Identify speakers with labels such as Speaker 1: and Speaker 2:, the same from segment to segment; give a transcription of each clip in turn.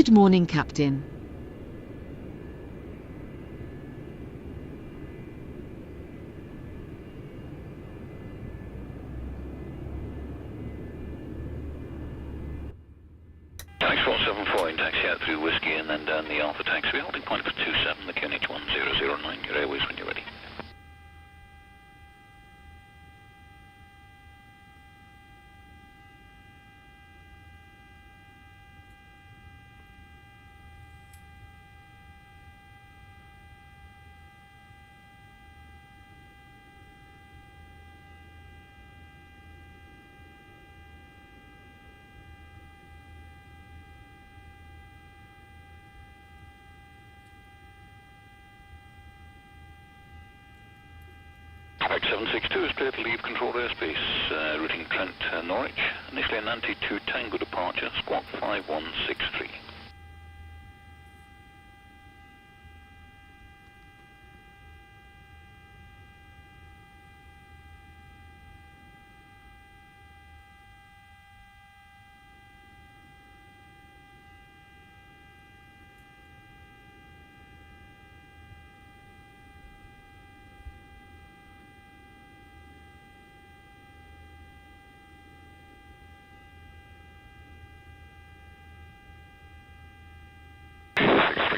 Speaker 1: Good morning, Captain.
Speaker 2: Taxi 474 in taxi out through Whiskey and then down the Alpha taxi. Holding point for 27, the KLM90J. Your airways when you're ready. Correct 762 is clear to leave controlled airspace, routing Trent Norwich. Initially an anti-2 Tango departure, squawk 5163.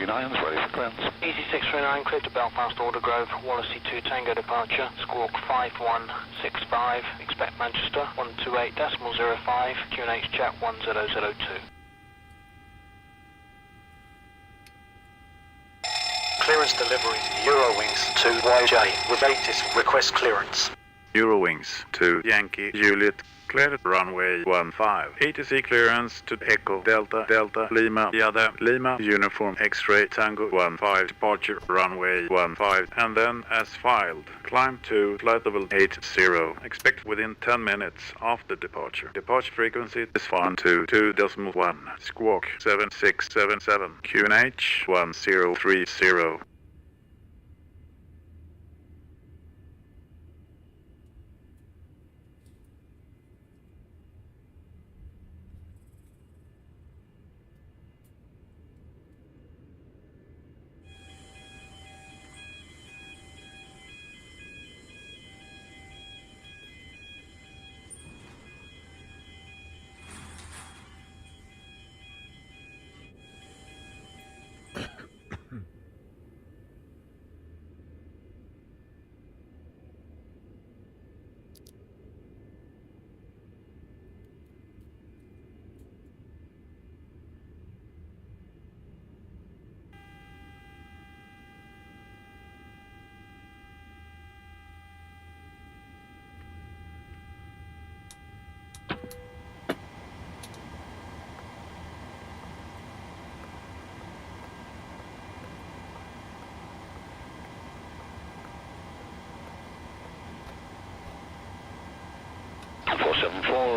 Speaker 2: Ready for clearance.
Speaker 3: Easy 639, clear to Belfast, Aldergrove, Wallasey 2 Tango departure, squawk 5165, expect Manchester 128.05, QNH chat 1002.
Speaker 4: Clearance delivery, Eurowings to YJ, with ATIS request clearance.
Speaker 5: Eurowings to Yankee Juliet, cleared runway 15. ATC clearance to Echo Delta Delta Lima Yada Lima Uniform X-ray Tango 15, departure runway 15, and then as filed, climb to flight level 80. Expect within 10 minutes after departure. Departure frequency is 122.1, squawk 7677, QNH 1030.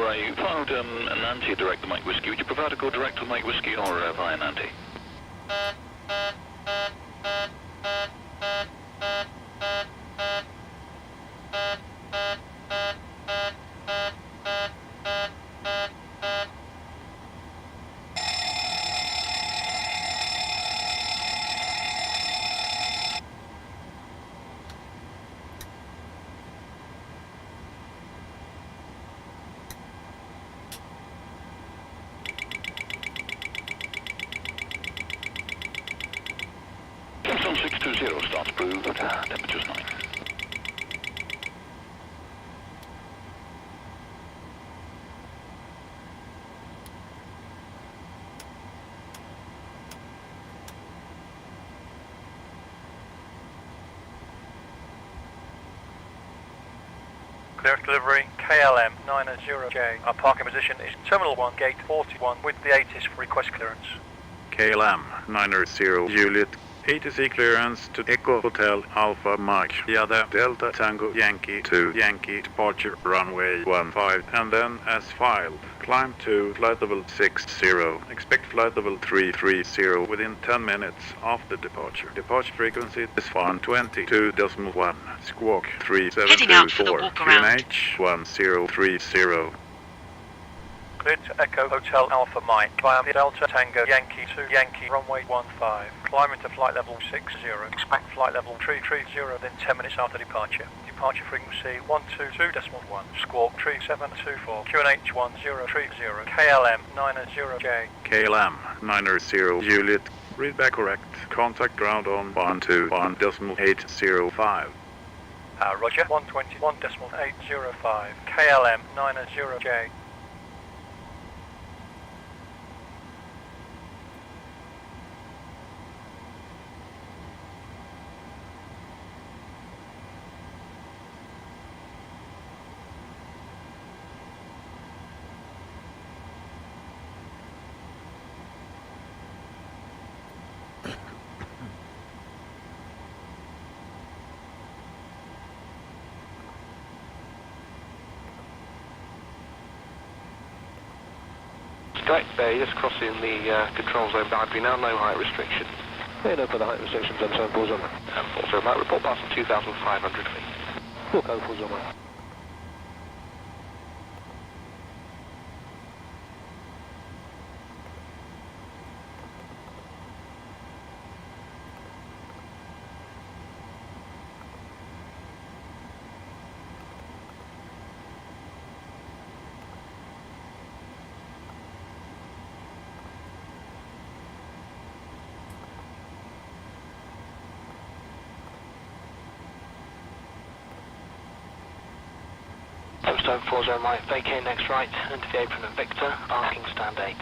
Speaker 2: You found an Nancy direct to Mike Whiskey. Would you prefer to go direct to Mike Whiskey or via Nancy? Samsung 620 starts approved, temperature's 9.
Speaker 6: Clear delivery, KLM90J. Our parking position is Terminal 1, Gate 41, with the ATIS for request clearance.
Speaker 5: KLM90 Juliet, ATC clearance to Echo Hotel Alpha Mike Yada Delta Tango Yankee to Yankee, departure runway 15, and then as filed, climb to flight level 60. Expect flight level 330 within 10 minutes after departure. Departure frequency is 122.1, squawk 3724, QNH 1030.
Speaker 6: cleared to Echo Hotel Alpha Mike via Delta Tango Yankee 2 Yankee runway 15. Climbing to flight level 60. Expect flight level 330 within 10 minutes after departure. Departure frequency 122.1. Squawk 3724. QNH 1030. KLM90J.
Speaker 5: KLM90 Juliet. Read back correct. Contact ground on 121.805.
Speaker 6: Roger. 121.805. KLM90J.
Speaker 3: Correct, just crossing the control zone boundary now, no height restriction. Yeah, no further height restrictions, M74's on. M40 might report past 2,500 feet. 404's on. Postcode 40 right, vacate next right, into the apron of Victor, parking stand 8.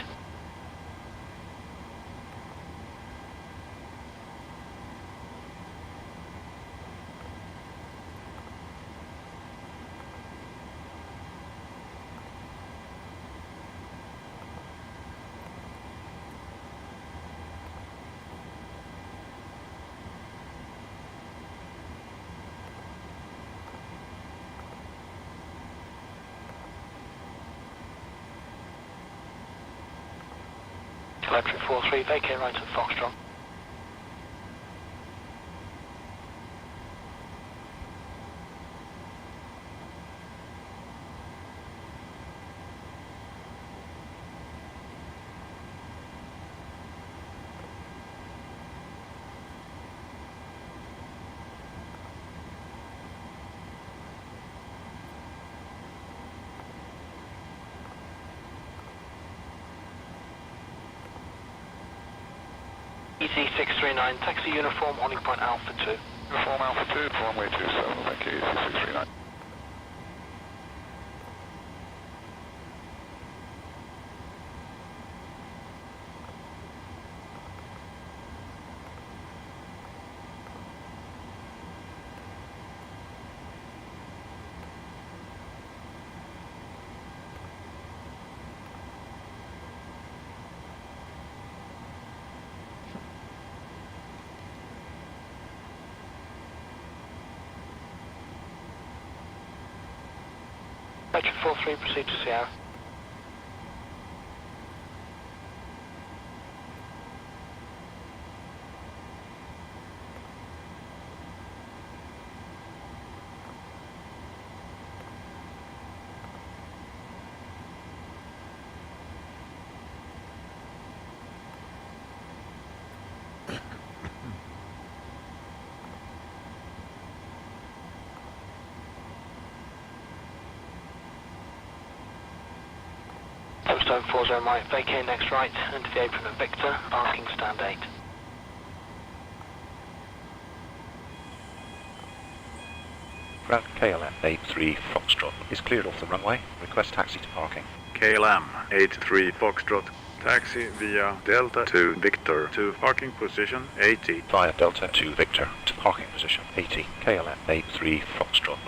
Speaker 3: Electric 43, vacate right at Foxtrot. EC639, taxi uniform, holding point Alpha 2.
Speaker 2: Uniform Alpha 2, runway 27, thank you, EC639.
Speaker 3: Electric 43, proceed to Sierra. Postcode 40 right, vacate next right, into the apron of Victor, parking stand 8.
Speaker 1: Ground KLM 83 Foxtrot is cleared off the runway. Request taxi to parking.
Speaker 5: KLM 83 Foxtrot. Taxi via Delta to Victor to parking position 80.
Speaker 1: Via Delta to Victor to parking position 80. KLM 83 Foxtrot.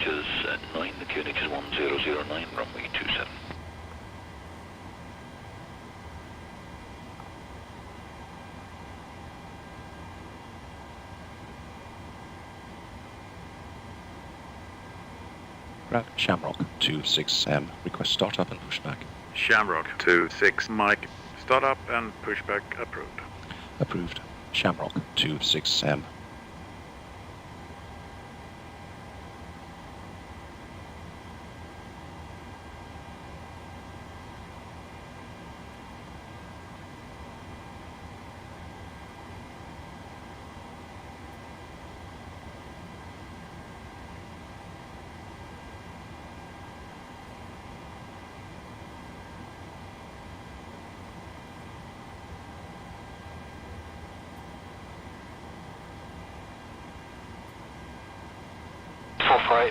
Speaker 2: departures at 9, the QNH is 1009, runway 27.
Speaker 1: Ground Shamrock 26M, request start up and push back.
Speaker 5: Shamrock 26 Mike. Start up and push back approved.
Speaker 1: Approved. Shamrock 26M.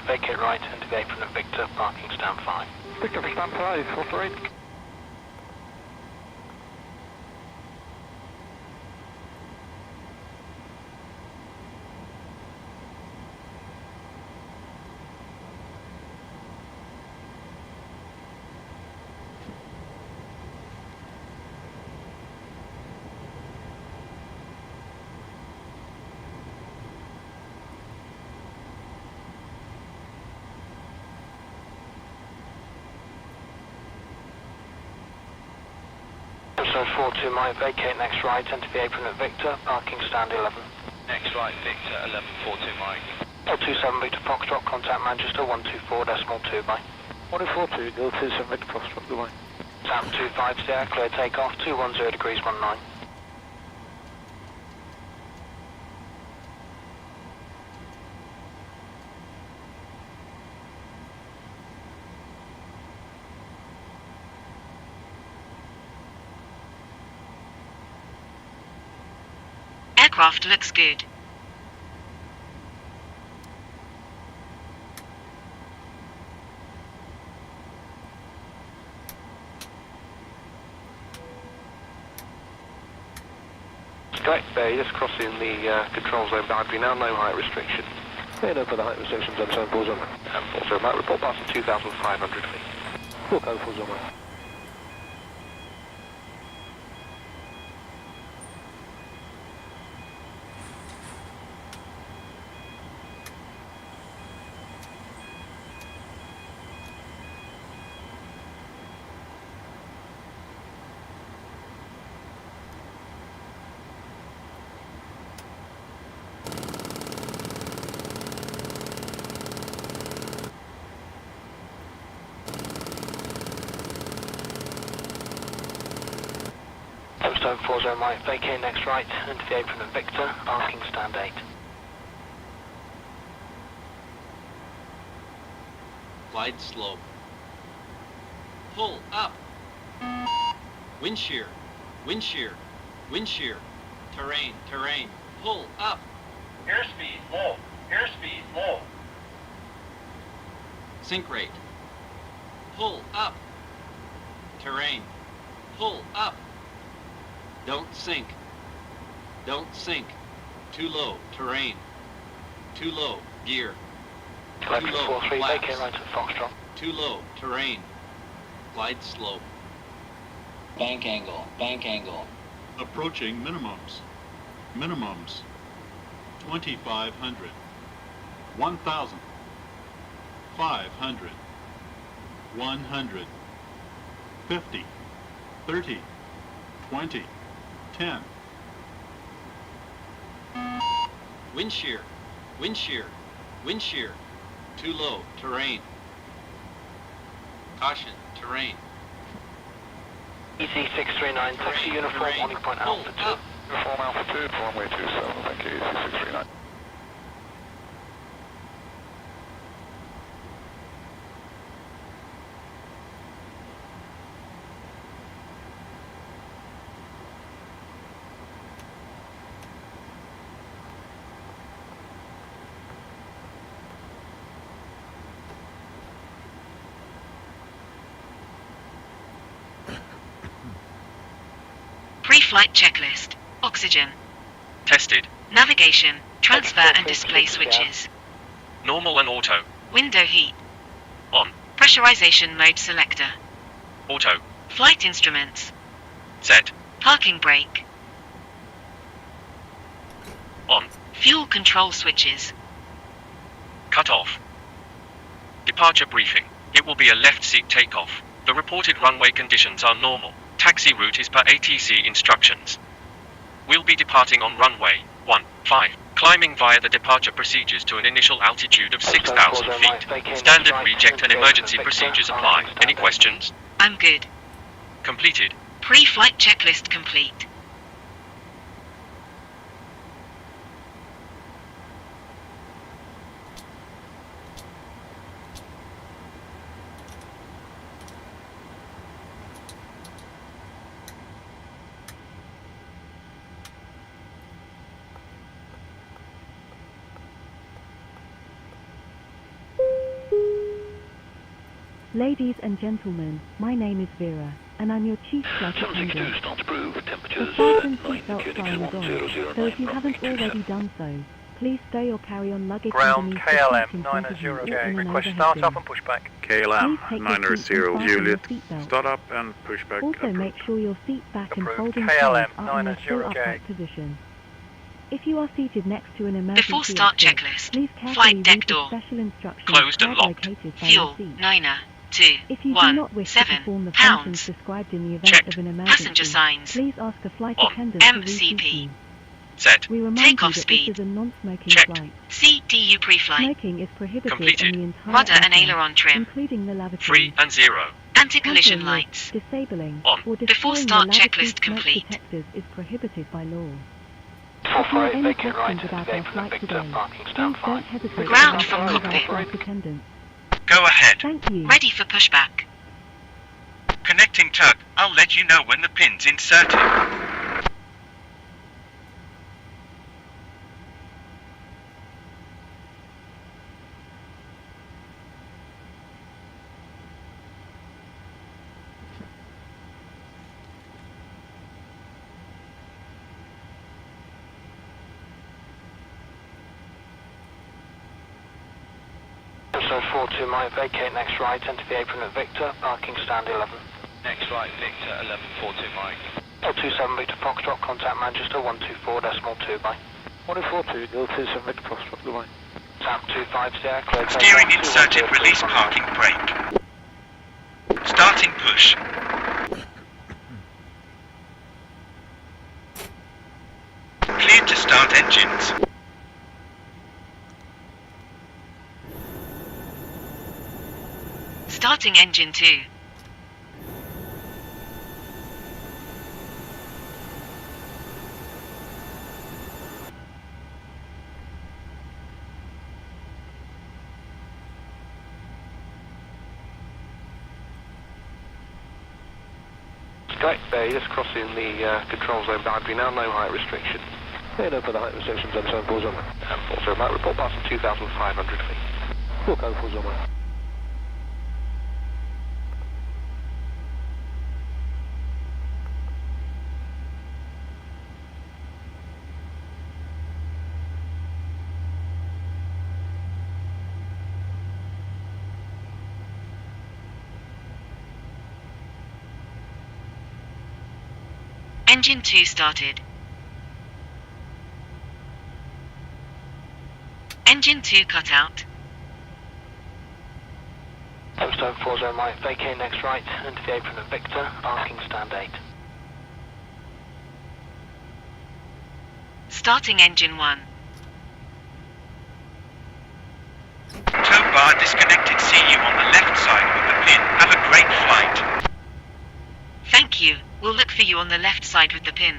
Speaker 3: Vacate right into the apron at Victor, parking stand 5.
Speaker 6: Victor, stand 5, 448.
Speaker 3: So 42 Mike, vacate next right, enter the apron at Victor, parking stand 11.
Speaker 7: Next right, Victor, 1142 Mike.
Speaker 3: 027 Victor Foxtrot, contact Manchester 124.2 by.
Speaker 6: 142, 027 Victor Foxtrot, goodbye.
Speaker 3: Sound 25 there, clear takeoff, 210 degrees 19.
Speaker 8: Aircraft looks good.
Speaker 7: Correct, just crossing the control zone boundary now, no height restriction.
Speaker 6: Yeah, no further height restrictions on 74 zone.
Speaker 7: Also, might report past 2,500 feet.
Speaker 6: Full code full zone.
Speaker 3: Stone 40 Mike, vacate next right, into the apron at Victor, parking stand 8.
Speaker 9: Glide slope. Pull up. Wind shear. Wind shear. Wind shear. Terrain. Terrain. Pull up.
Speaker 10: Airspeed low. Airspeed low.
Speaker 9: Sink rate. Pull up. Terrain. Pull up. Don't sink. Don't sink. Too low. Terrain. Too low. Gear. Too low.
Speaker 3: 43,
Speaker 9: Flaps.
Speaker 3: vacate right at Foxtrot.
Speaker 9: Too low. Terrain. Glide slope.
Speaker 11: Bank angle. Bank angle.
Speaker 12: Approaching minimums. Minimums. 2,500. 1,000. 500. 100. 50. 30. 20. 10.
Speaker 9: Wind shear. Wind shear. Wind shear. Too low. Terrain. Caution. Terrain.
Speaker 3: EC639, taxi uniform,
Speaker 9: Terrain.
Speaker 3: warning point
Speaker 9: Pull
Speaker 3: Alpha 2.
Speaker 9: up.
Speaker 2: Uniform Alpha 2, runway 27, thank you, EC639.
Speaker 8: Pre-flight checklist. Oxygen.
Speaker 7: Tested.
Speaker 8: Navigation. Transfer and display switches.
Speaker 7: Normal and auto.
Speaker 8: Window heat.
Speaker 1: On.
Speaker 8: Pressurization mode selector.
Speaker 1: Auto.
Speaker 8: Flight instruments.
Speaker 1: Set.
Speaker 8: Parking brake.
Speaker 1: On.
Speaker 8: Fuel control switches.
Speaker 1: Cut off. Departure briefing. It will be a left seat takeoff. The reported runway conditions are normal. Taxi route is per ATC instructions. We'll be departing on runway 15, climbing via the departure procedures to an initial altitude of 6,000 feet. Standard reject and emergency procedures apply. Any questions?
Speaker 8: I'm good.
Speaker 1: Completed.
Speaker 8: Pre-flight checklist complete.
Speaker 13: Ladies and gentlemen, my name is Vera, and I'm your chief flight attendant.
Speaker 2: Start approved. Temperatures
Speaker 13: The fasten seatbelt sign is on, so if you haven't already done so, please stow your carry-on luggage
Speaker 6: Ground
Speaker 13: underneath the seat in front of you or
Speaker 6: KLM90J.
Speaker 13: in an
Speaker 6: Request
Speaker 13: overhead
Speaker 6: start
Speaker 13: bin.
Speaker 6: up and push back.
Speaker 5: KLM90 Juliet. Start up and push back.
Speaker 13: Also
Speaker 5: approved.
Speaker 13: make sure your seat back and
Speaker 6: Approved.
Speaker 13: folding chairs are in a
Speaker 6: KLM90J.
Speaker 13: full upright position. If you are seated next to an emergency
Speaker 8: Before start
Speaker 13: exit,
Speaker 8: checklist.
Speaker 13: please carefully
Speaker 8: Flight deck
Speaker 13: read the
Speaker 8: door.
Speaker 13: special instructions
Speaker 8: Closed and
Speaker 13: card
Speaker 8: locked.
Speaker 13: located by
Speaker 8: Fuel
Speaker 13: your seat.
Speaker 8: Niner 2
Speaker 13: If you do
Speaker 8: 1
Speaker 13: not wish to
Speaker 8: 7
Speaker 13: perform the
Speaker 8: pounds.
Speaker 13: functions described in the event
Speaker 1: Checked.
Speaker 13: of an emergency,
Speaker 8: Passenger signs.
Speaker 13: please ask a flight
Speaker 1: On.
Speaker 13: attendant to reseat
Speaker 8: MCP.
Speaker 13: you.
Speaker 1: Set.
Speaker 13: We remind
Speaker 8: Takeoff
Speaker 13: you that
Speaker 8: speed.
Speaker 13: this is a non-smoking
Speaker 1: Checked.
Speaker 13: flight.
Speaker 8: CDU pre-flight.
Speaker 13: Smoking is prohibited
Speaker 1: Completed.
Speaker 13: on the entire
Speaker 8: Rudder and
Speaker 13: aircraft,
Speaker 8: aileron trim.
Speaker 13: including the lavatory.
Speaker 1: 3 and 0.
Speaker 8: Anti-collision
Speaker 13: Tampering with,
Speaker 8: lights.
Speaker 13: disabling,
Speaker 1: On.
Speaker 13: or
Speaker 8: Before
Speaker 13: destroying
Speaker 8: start
Speaker 13: the lavatory
Speaker 8: checklist
Speaker 13: smoke
Speaker 8: complete.
Speaker 13: detectors is prohibited by law. If you
Speaker 3: 448,
Speaker 13: have any
Speaker 3: vacant right,
Speaker 13: questions about
Speaker 3: today
Speaker 13: our
Speaker 3: from
Speaker 13: flight
Speaker 3: Victor,
Speaker 13: today,
Speaker 3: parking
Speaker 13: please
Speaker 3: stand
Speaker 13: don't
Speaker 3: 5.
Speaker 13: hesitate
Speaker 8: Ground
Speaker 13: to
Speaker 8: from
Speaker 13: contact our
Speaker 8: cockpit.
Speaker 13: flight attendant.
Speaker 14: Go ahead.
Speaker 13: Thank you.
Speaker 8: Ready for pushback.
Speaker 14: Connecting tug. I'll let you know when the pin's inserted.
Speaker 3: So 42 might vacate next right, enter the apron at Victor, parking stand 11.
Speaker 10: Next right, Victor, 1142 Mike.
Speaker 3: 027 Victor Foxtrot, contact Manchester 124.2 by.
Speaker 7: 1042, 027 Victor Foxtrot, goodbye.
Speaker 3: Tap 250, clear.
Speaker 14: Steering inserted, release parking brake. Starting push. Cleared to start engines.
Speaker 8: Starting engine 2.
Speaker 7: Strike Bay, just crossing the control zone boundary now, no height restriction. Yeah, no further height restrictions on 740 and 40 might report passing 2,500 feet. 440.
Speaker 8: Engine 2 started. Engine 2 cut out.
Speaker 3: Hempstone 40 might vacate next right, enter the apron at Victor, parking stand 8.
Speaker 8: Starting engine 1.
Speaker 14: Tow bar disconnected. See you on the left side with the pin. Have a great flight.
Speaker 8: Thank you. We'll look for you on the left side with the pin.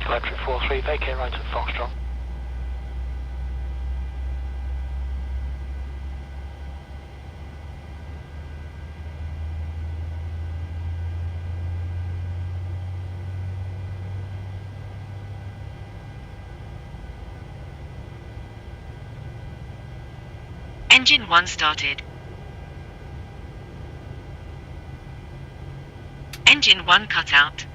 Speaker 3: Electric 43, vacate right at Foxtrot.
Speaker 8: Engine 1 started. Engine 1 cut out.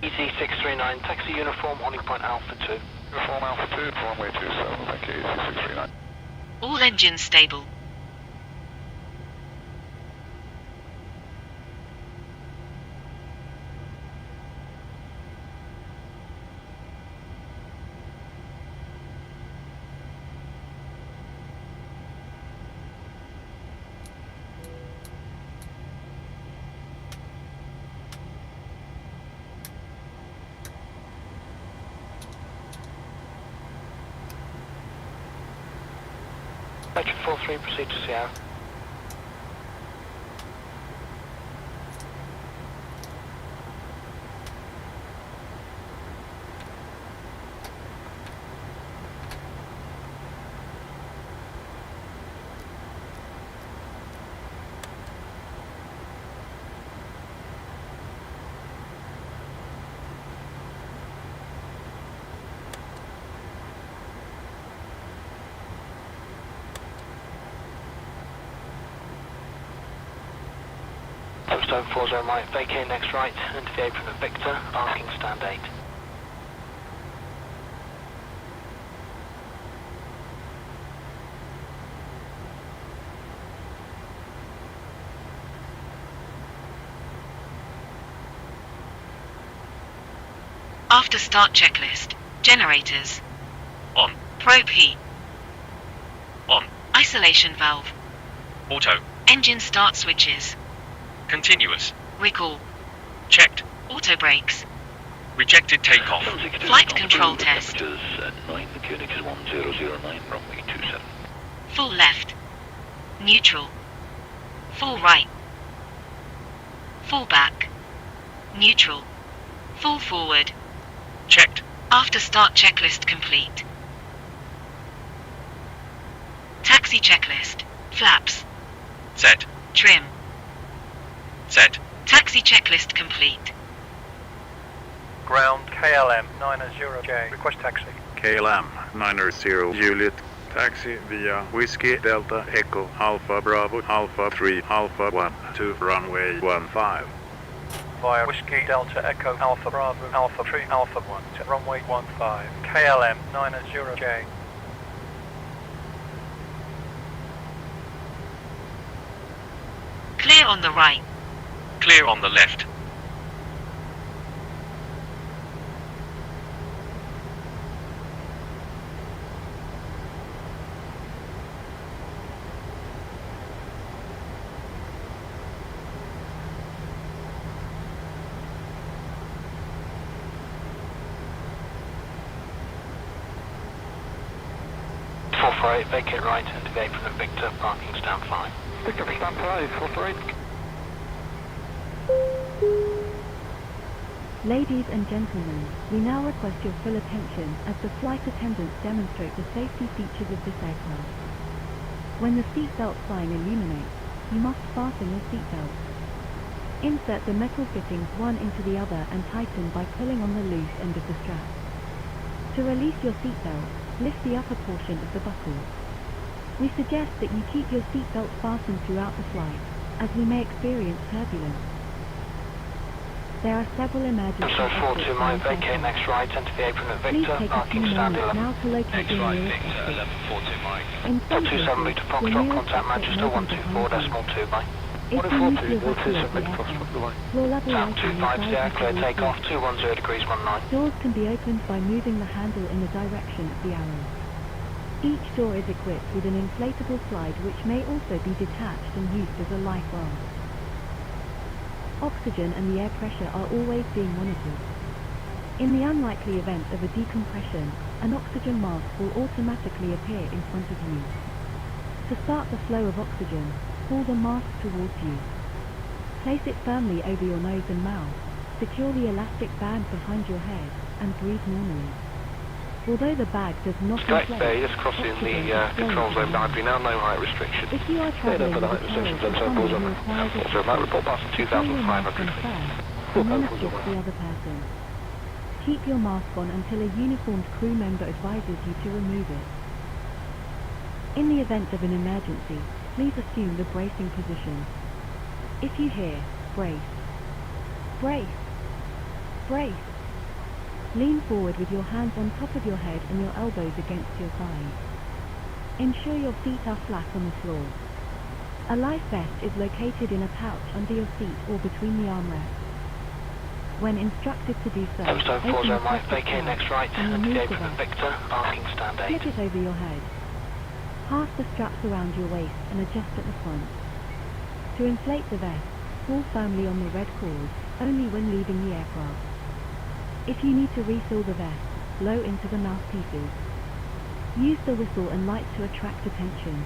Speaker 3: EC639, taxi uniform, holding point Alpha 2.
Speaker 2: Uniform Alpha 2, runway 27, thank you, EC639.
Speaker 8: All engines stable.
Speaker 3: Patriot 43, proceed to Sierra. Stone 40 right, vacate next right, into the apron of Victor, parking stand 8.
Speaker 8: After start checklist. Generators.
Speaker 1: On.
Speaker 8: Probe heat.
Speaker 1: On.
Speaker 8: Isolation valve.
Speaker 1: Auto.
Speaker 8: Engine start switches.
Speaker 1: Continuous.
Speaker 8: Recall.
Speaker 1: Checked.
Speaker 8: Auto brakes.
Speaker 1: Rejected takeoff.
Speaker 8: Flight control test.
Speaker 2: Temperatures at 9, mechanics 1009, runway 27.
Speaker 8: Full left. Neutral. Full right. Full back. Neutral. Full forward.
Speaker 1: Checked.
Speaker 8: After start checklist complete. Taxi checklist. Flaps.
Speaker 1: Set.
Speaker 8: Trim.
Speaker 1: Set.
Speaker 8: Taxi checklist complete.
Speaker 6: Ground KLM90J. Request taxi.
Speaker 5: KLM90 Juliet. Taxi via Whiskey Delta Echo Alpha Bravo Alpha 3 Alpha 1 to runway 15.
Speaker 6: Via Whiskey Delta Echo Alpha Bravo Alpha 3 Alpha 1 to runway 15. KLM90J.
Speaker 8: Clear on the right.
Speaker 1: Clear on the left.
Speaker 3: Vacate right, into the apron of Victor, parking stand 5.
Speaker 7: Pick up stand 5, 448.
Speaker 13: Ladies and gentlemen, we now request your full attention as the flight attendants demonstrate the safety features of this aircraft. When the seatbelt sign illuminates, you must fasten your seatbelt. Insert the metal fittings one into the other and tighten by pulling on the loose end of the strap. To release your seatbelt, lift the upper portion of the buckle. We suggest that you keep your seatbelt fastened throughout the flight, as we may experience turbulence. There are several emergency
Speaker 3: So 42 might vacate next right, enter the apron at
Speaker 13: Please
Speaker 3: Victor,
Speaker 13: take a few
Speaker 3: parking stand
Speaker 13: moments
Speaker 3: 11.
Speaker 13: now to locate
Speaker 10: Next
Speaker 13: your
Speaker 10: right,
Speaker 13: nearest
Speaker 10: Victor,
Speaker 13: exit.
Speaker 10: 1142 Mike.
Speaker 13: In some
Speaker 3: 127
Speaker 13: cases,
Speaker 3: metre
Speaker 13: your
Speaker 3: Foxtrot,
Speaker 13: nearest
Speaker 3: contact
Speaker 13: exit
Speaker 3: Manchester
Speaker 13: may be
Speaker 3: 124
Speaker 13: behind
Speaker 3: decimal 2 by.
Speaker 13: you. If you need to evacuate the aircraft, your level
Speaker 3: Sound
Speaker 13: lighting
Speaker 3: 25
Speaker 13: is
Speaker 3: Sierra, clear
Speaker 13: directed
Speaker 3: takeoff,
Speaker 13: towards
Speaker 3: 210 degrees 19.
Speaker 13: Doors can be opened by moving the handle in the direction of the arrow. Each door is equipped with an inflatable slide which may also be detached and used as a life raft. Oxygen and the air pressure are always being monitored. In the unlikely event of a decompression, an oxygen mask will automatically appear in front of you. To start the flow of oxygen, pull the mask towards you. Place it firmly over your nose and mouth, secure the elastic band behind your head, and breathe normally. Although the bag does not
Speaker 7: Correct,
Speaker 13: inflate,
Speaker 7: just crossing
Speaker 13: oxygen
Speaker 7: the
Speaker 13: is flowing
Speaker 7: control zone
Speaker 13: around.
Speaker 7: boundary now, no height restriction.
Speaker 13: If you are travelling
Speaker 7: for the
Speaker 13: with
Speaker 7: height
Speaker 13: a carriage
Speaker 7: restrictions,
Speaker 13: or
Speaker 7: I'm
Speaker 13: someone who
Speaker 7: on.
Speaker 13: requires
Speaker 7: Also, report past
Speaker 13: secure your mask
Speaker 7: 2,500
Speaker 13: on
Speaker 7: feet.
Speaker 13: first, and then assist the other person. Keep your mask on until a uniformed crew member advises you to remove it. In the event of an emergency, please assume the bracing position. If you hear, brace, brace, brace, lean forward with your hands on top of your head and your elbows against your thighs. Ensure your feet are flat on the floor. A life vest is located in a pouch under your seat or between the armrests. When instructed to do so,
Speaker 3: Tombstone
Speaker 13: open
Speaker 3: 40
Speaker 13: the
Speaker 3: Mike,
Speaker 13: plastic
Speaker 3: vacate
Speaker 13: pouch
Speaker 3: next right,
Speaker 13: and
Speaker 3: and
Speaker 13: remove
Speaker 3: today
Speaker 13: the
Speaker 3: for
Speaker 13: vest.
Speaker 3: Victor, asking stand 8.
Speaker 13: Slip it over your head. Pass the straps around your waist and adjust at the front. To inflate the vest, pull firmly on the red cord, only when leaving the aircraft. If you need to refill the vest, blow into the mouthpieces. Use the whistle and light to attract attention.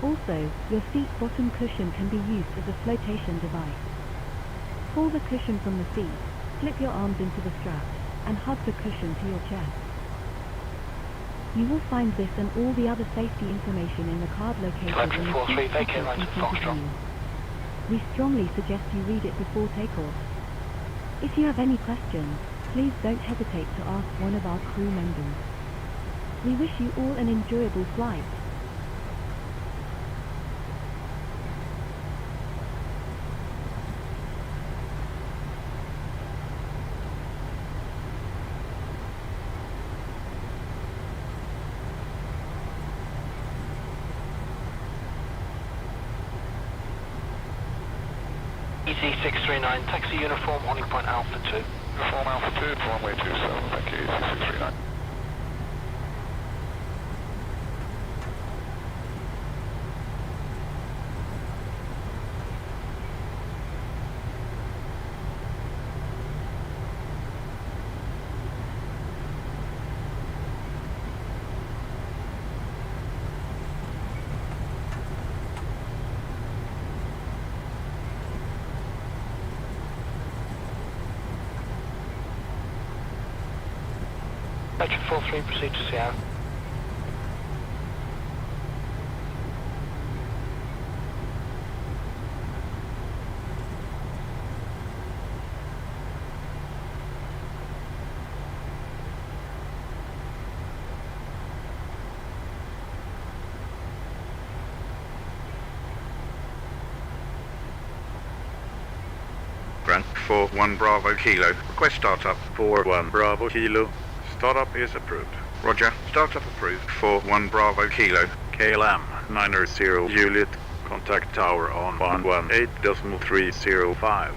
Speaker 13: Also, your seat bottom cushion can be used as a flotation device. Pull the cushion from the seat, slip your arms into the straps, and hug the cushion to your chest. You will find this and all the other safety information in the card located in the seat
Speaker 3: vacate right
Speaker 13: in
Speaker 3: to
Speaker 13: front of
Speaker 3: Foxtrot.
Speaker 13: you. We strongly suggest you read it before takeoff. If you have any questions, please don't hesitate to ask one of our crew members. We wish you all an enjoyable flight.
Speaker 3: EZ639, taxi uniform, holding point Alpha 2.
Speaker 2: Uniform Alpha 2, runway 27, thank you, EZ639.
Speaker 3: Veteran 43, proceed to Sierra.
Speaker 5: Grant 41 Bravo Kilo. Request startup 41 Bravo Kilo. Startup is approved. Roger. Startup approved. 41 Bravo Kilo. KLM90 Juliet. Contact tower on 118.305.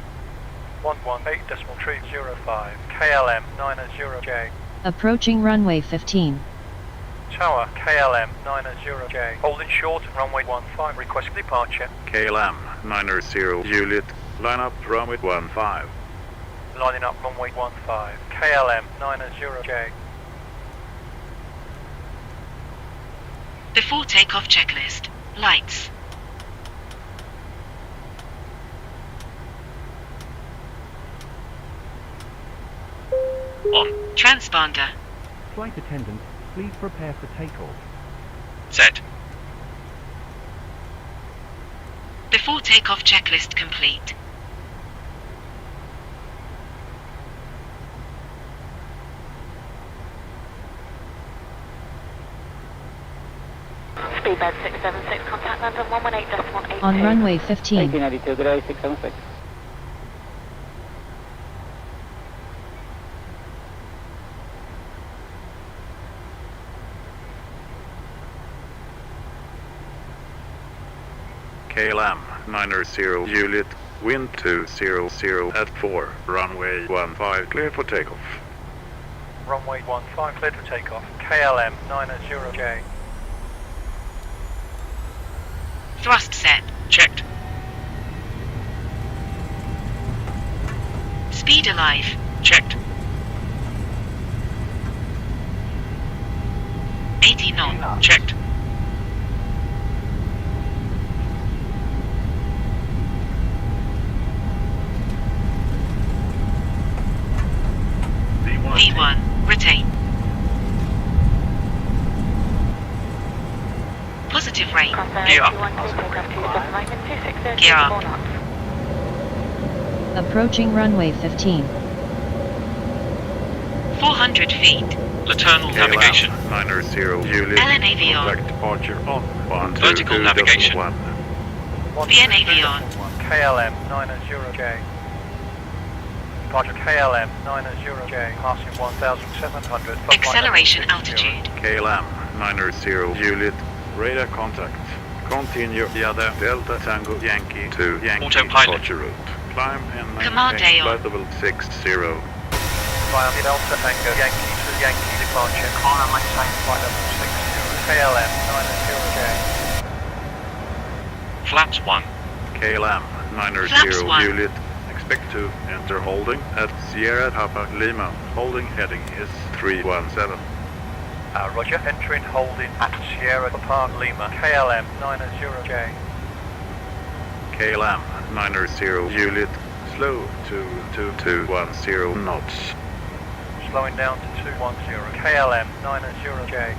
Speaker 6: 118.305. KLM90J.
Speaker 15: Approaching runway 15.
Speaker 6: Tower KLM90J. Holding short, runway 15. Request departure.
Speaker 5: KLM90 Juliet. Line up runway 15.
Speaker 6: Lining up runway 15. KLM90J.
Speaker 8: Before takeoff checklist. Lights.
Speaker 1: On.
Speaker 8: Transponder.
Speaker 16: Flight attendant, please prepare for takeoff.
Speaker 1: Set.
Speaker 8: Before takeoff checklist complete.
Speaker 17: Speedbird 676, contact London 118.82.
Speaker 15: On runway 15.
Speaker 18: 1892, good day, 676.
Speaker 5: KLM90 Juliet. Wind 200 at 4. Runway 15 clear for takeoff.
Speaker 6: Runway 15 cleared for takeoff. KLM90J.
Speaker 8: Thrust set.
Speaker 1: Checked.
Speaker 8: Speed alive.
Speaker 1: Checked.
Speaker 8: 80 knot.
Speaker 1: Checked.
Speaker 8: V1. Retain. Positive rate.
Speaker 1: Gear up.
Speaker 8: Gear up.
Speaker 15: Approaching runway 15.
Speaker 8: 400 feet.
Speaker 1: Laternal navigation.
Speaker 5: 90 Juliet.
Speaker 8: LN Avion.
Speaker 5: Contact departure on 122.1.
Speaker 1: Vertical navigation.
Speaker 8: VN Avion.
Speaker 6: KLM90J. Departure KLM90J, passing 1,700.
Speaker 8: Acceleration altitude.
Speaker 5: KLM 90 Juliet. Radar contact. Continue the other Delta Tango Yankee to Yankee
Speaker 1: Autopilot.
Speaker 5: departure route. Climb and
Speaker 8: Command
Speaker 5: maintain
Speaker 8: AO.
Speaker 5: flight level 60.
Speaker 6: Via Delta Tango Yankee to Yankee departure. Climb and maintain flight level 60. KLM90J.
Speaker 1: Flaps 1.
Speaker 5: KLM
Speaker 8: Flaps
Speaker 5: 90
Speaker 8: 1.
Speaker 5: Juliet. Expect to enter holding at Sierra Papa Lima. Holding heading is 317.
Speaker 6: Roger, entering holding at Sierra Papa Lima. KLM90J.
Speaker 5: KLM 90 Juliet. Slow to 2210 knots.
Speaker 6: Slowing down to 210. KLM90J.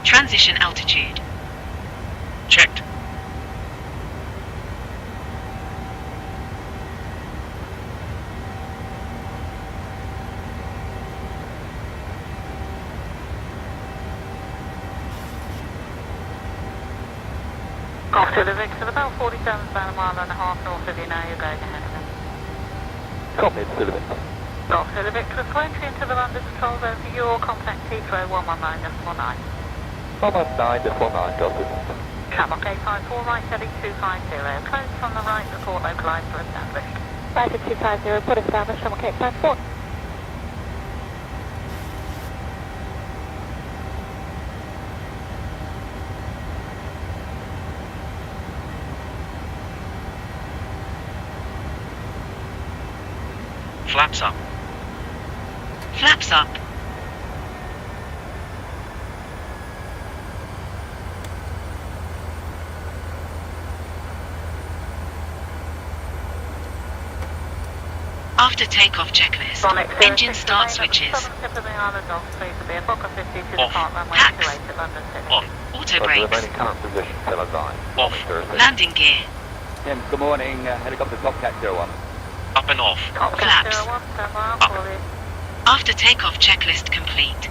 Speaker 8: Transition altitude.
Speaker 1: Checked.
Speaker 17: Golf to the Victor, about 47, about a mile and a half north of you now, you're going ahead of them.
Speaker 7: Copy, to the Victor.
Speaker 17: Golf to the Victor, for entry into the London control zone for you, or contact Heathrow 119.9.
Speaker 7: 119.9, Golf to the Victor.
Speaker 17: Shamrock 854, right heading 250, close from the right, report localised for established. Right at 250, report established, Shamrock 854.
Speaker 1: Flaps up.
Speaker 8: Flaps up. After takeoff checklist. Engine start switches.
Speaker 1: Off. Tax. On.
Speaker 8: Auto brakes.
Speaker 1: Off.
Speaker 8: Landing gear.
Speaker 10: Good morning, helicopter Topcat 01.
Speaker 1: Up and off.
Speaker 8: Flaps.
Speaker 1: Up.
Speaker 8: After takeoff checklist complete.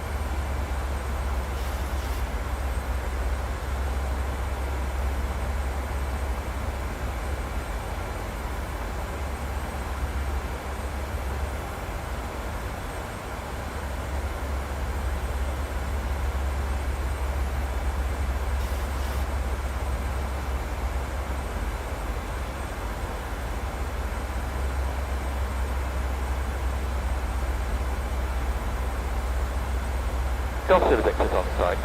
Speaker 7: Golf to the Victor's on site.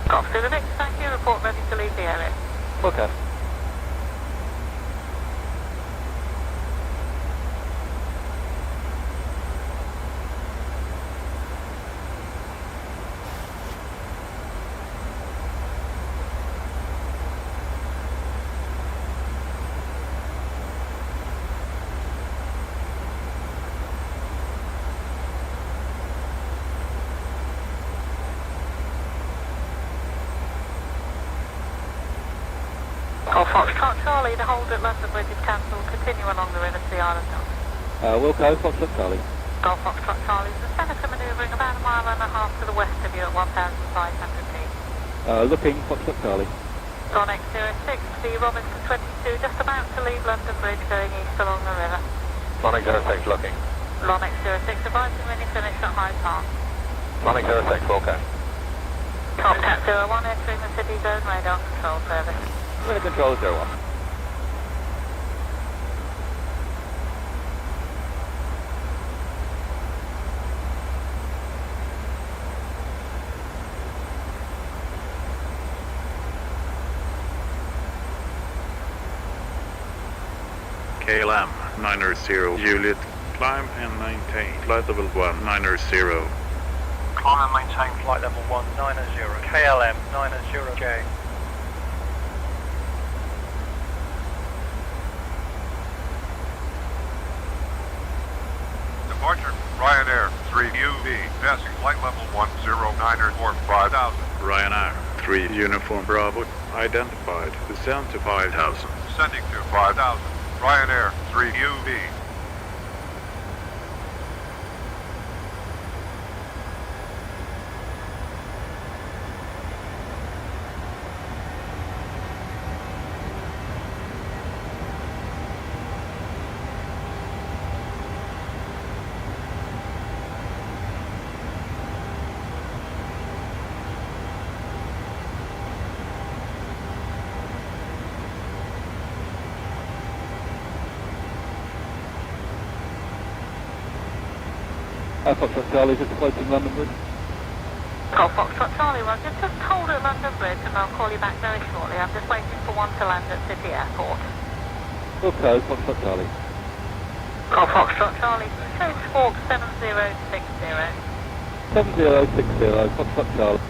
Speaker 17: Golf to the Victor, thank you, report ready to leave the area.
Speaker 7: Okay.
Speaker 17: Golf Foxtrot Charlie, the hold at London Bridge is cancelled. Continue along the river to the Isle of Dogs.
Speaker 7: Wilco, Foxtrot Charlie.
Speaker 17: Golf Foxtrot Charlie, the Seneca manoeuvring about a mile and a half to the west of you at 1,500 feet.
Speaker 7: Looking, Foxtrot Charlie.
Speaker 17: Sonic 06, the Robinson 22, just about to leave London Bridge going east along the river.
Speaker 7: Sonic 06 looking.
Speaker 17: Sonic 06, advising when you finish at Hyde Park.
Speaker 7: Sonic 06, okay.
Speaker 17: Contact 01, entering the city zone radar control service.
Speaker 7: Radar control 01.
Speaker 5: KLM 90 Juliet. Climb and maintain flight level 190.
Speaker 6: Climb and maintain flight level 190. KLM90J.
Speaker 18: Departure Ryanair 3UV, passing flight level 109 or 5000.
Speaker 5: Ryanair 3 Uniform Bravo identified. Descend to 5000.
Speaker 18: Descending to 5000. Ryanair 3 UV.
Speaker 10: Foxtrot Charlie, just approaching London Bridge.
Speaker 17: Golf Foxtrot Charlie, Roger. Just hold at London Bridge and I'll call you back very shortly. I'm just waiting for one to land at City Airport.
Speaker 10: Okay, Foxtrot Charlie.
Speaker 17: Golf Foxtrot Charlie, change squawk 7060.
Speaker 10: 7060, Foxtrot Charlie.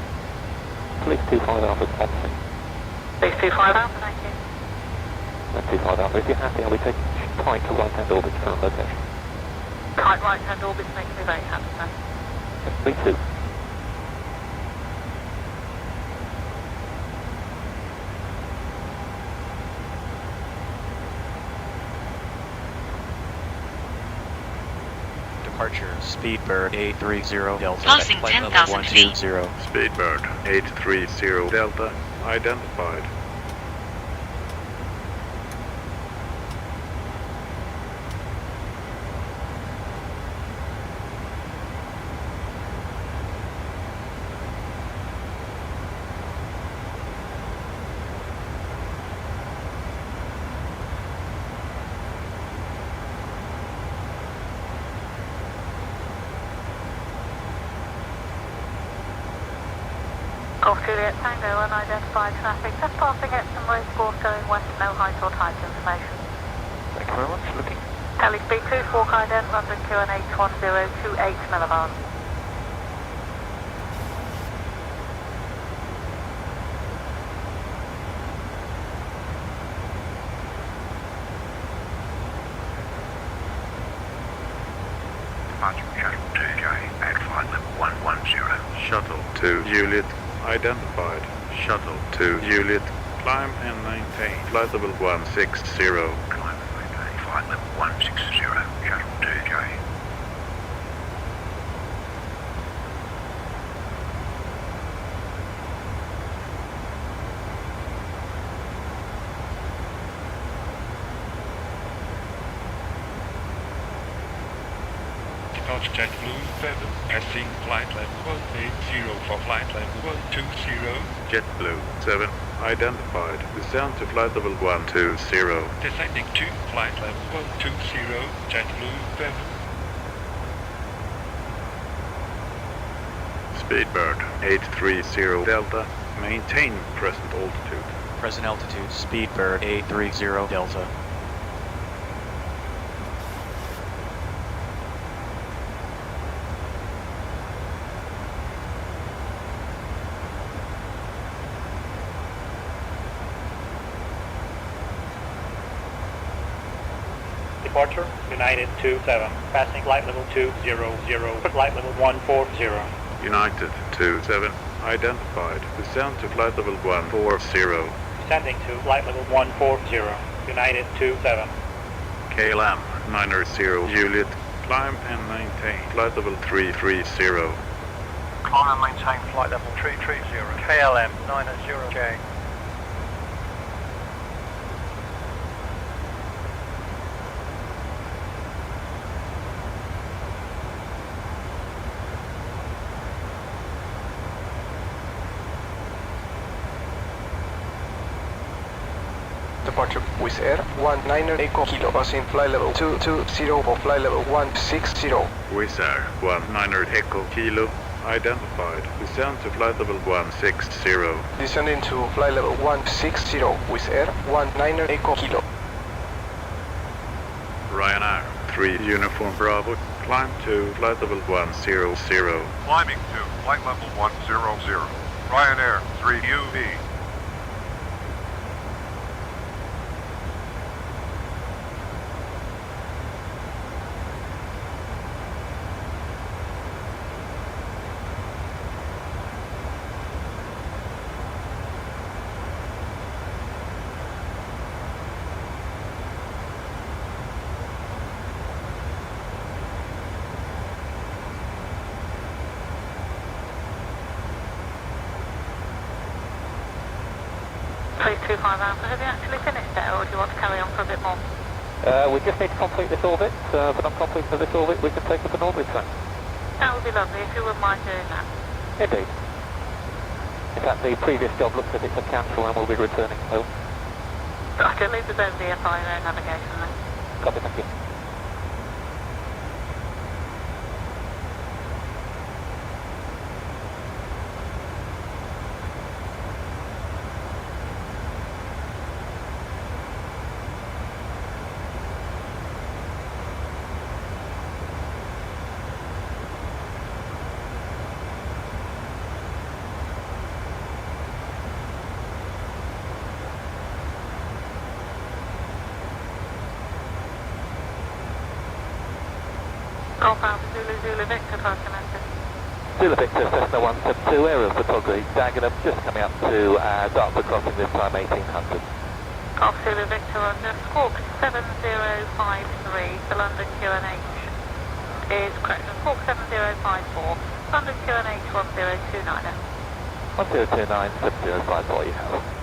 Speaker 7: Police 25 Alpha taxi.
Speaker 17: Police 25 Alpha, thank you.
Speaker 7: 25 Alpha, if you're happy, I'll be taking tight to right-hand orbit to our location.
Speaker 17: Tight right-hand orbit makes me very happy, sir.
Speaker 7: Me too.
Speaker 19: Departure, Speedbird 830 Delta.
Speaker 8: Passing
Speaker 19: Flight
Speaker 8: 10,000
Speaker 19: level
Speaker 8: feet.
Speaker 19: 120.
Speaker 5: Speedbird 830 Delta identified.
Speaker 17: Golf Juliet Tango, unidentified traffic, just passing Epsom Road course going west, no height or type information.
Speaker 7: Thank you very much. Looking.
Speaker 17: Cali speed 2, squawk ident, London QNH 1028 millibars.
Speaker 18: Departure Shuttle 2J at flight level 110.
Speaker 5: Shuttle to Juliet identified. Shuttle to Juliet. Climb and maintain. Flight level 160.
Speaker 18: Climb and maintain. Flight level 160. Shuttle 2J.
Speaker 20: Departure JetBlue 7, passing flight level 180 for flight level 120.
Speaker 5: JetBlue 7 identified. Descend to flight level 120.
Speaker 20: Descending to flight level 120, JetBlue 7.
Speaker 5: Speedbird 830 Delta. Maintain present altitude.
Speaker 19: Present altitude, Speedbird 830 Delta.
Speaker 6: Departure, United 27, passing flight level 200, flight level 140.
Speaker 5: United 27 identified. Descend to flight level 140.
Speaker 6: Descending to flight level 140, United 27.
Speaker 5: KLM90 Juliet. Climb and maintain. Flight level 330.
Speaker 6: Climb and maintain flight level 330, KLM90J.
Speaker 7: Departure Wizz Air 19 Echo Kilo, passing flight level 220 for flight level 160.
Speaker 5: Wizz Air 19 Echo Kilo identified. Descend to flight level 160.
Speaker 7: Descending to flight level 160, Wizz Air 19 Echo Kilo.
Speaker 5: Ryanair 3 Uniform Bravo. Climb to flight level 100.
Speaker 18: Climbing to flight level 100. Ryanair 3 UV.
Speaker 17: 325 Alpha, have you actually finished it, or do you want to carry on for a bit more?
Speaker 7: We just need to complete this orbit. But on completion of this orbit, we can take up an orbit track.
Speaker 17: That would be lovely if you wouldn't mind doing that.
Speaker 7: Indeed. In fact, the previous job looks as if it's a cancel and we'll be returning home.
Speaker 17: Right, I'll leave us over the FIO navigation then.
Speaker 7: Copy, thank you.
Speaker 17: Golf Alpha Zulu Zulu Victor, first commencing.
Speaker 7: Zulu Victor, Cessna 172, area of photography, Dagenham, just coming up to Dartford crossing this time, 1800.
Speaker 17: Golf Zulu Victor under squawk 7053, the London QNH is correct, squawk 7054, London QNH 1029.
Speaker 7: 1029, 7054 you have.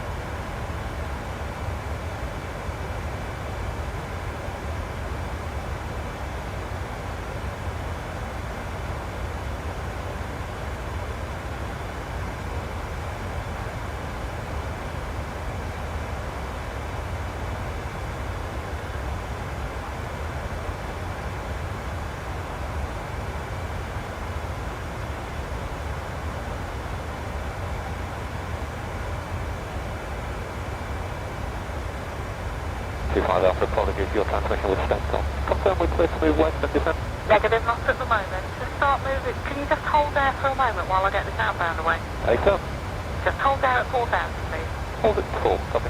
Speaker 7: Alpha, apologies, your transmission was stamped on. Confirm we're clear to move west and descend.
Speaker 17: Negative, not at the moment. Just start moving. Can you just hold there for a moment while I get this outbound away?
Speaker 7: Hey, sir.
Speaker 17: Just hold there at 4,000, please.
Speaker 7: Hold it at 4, copy.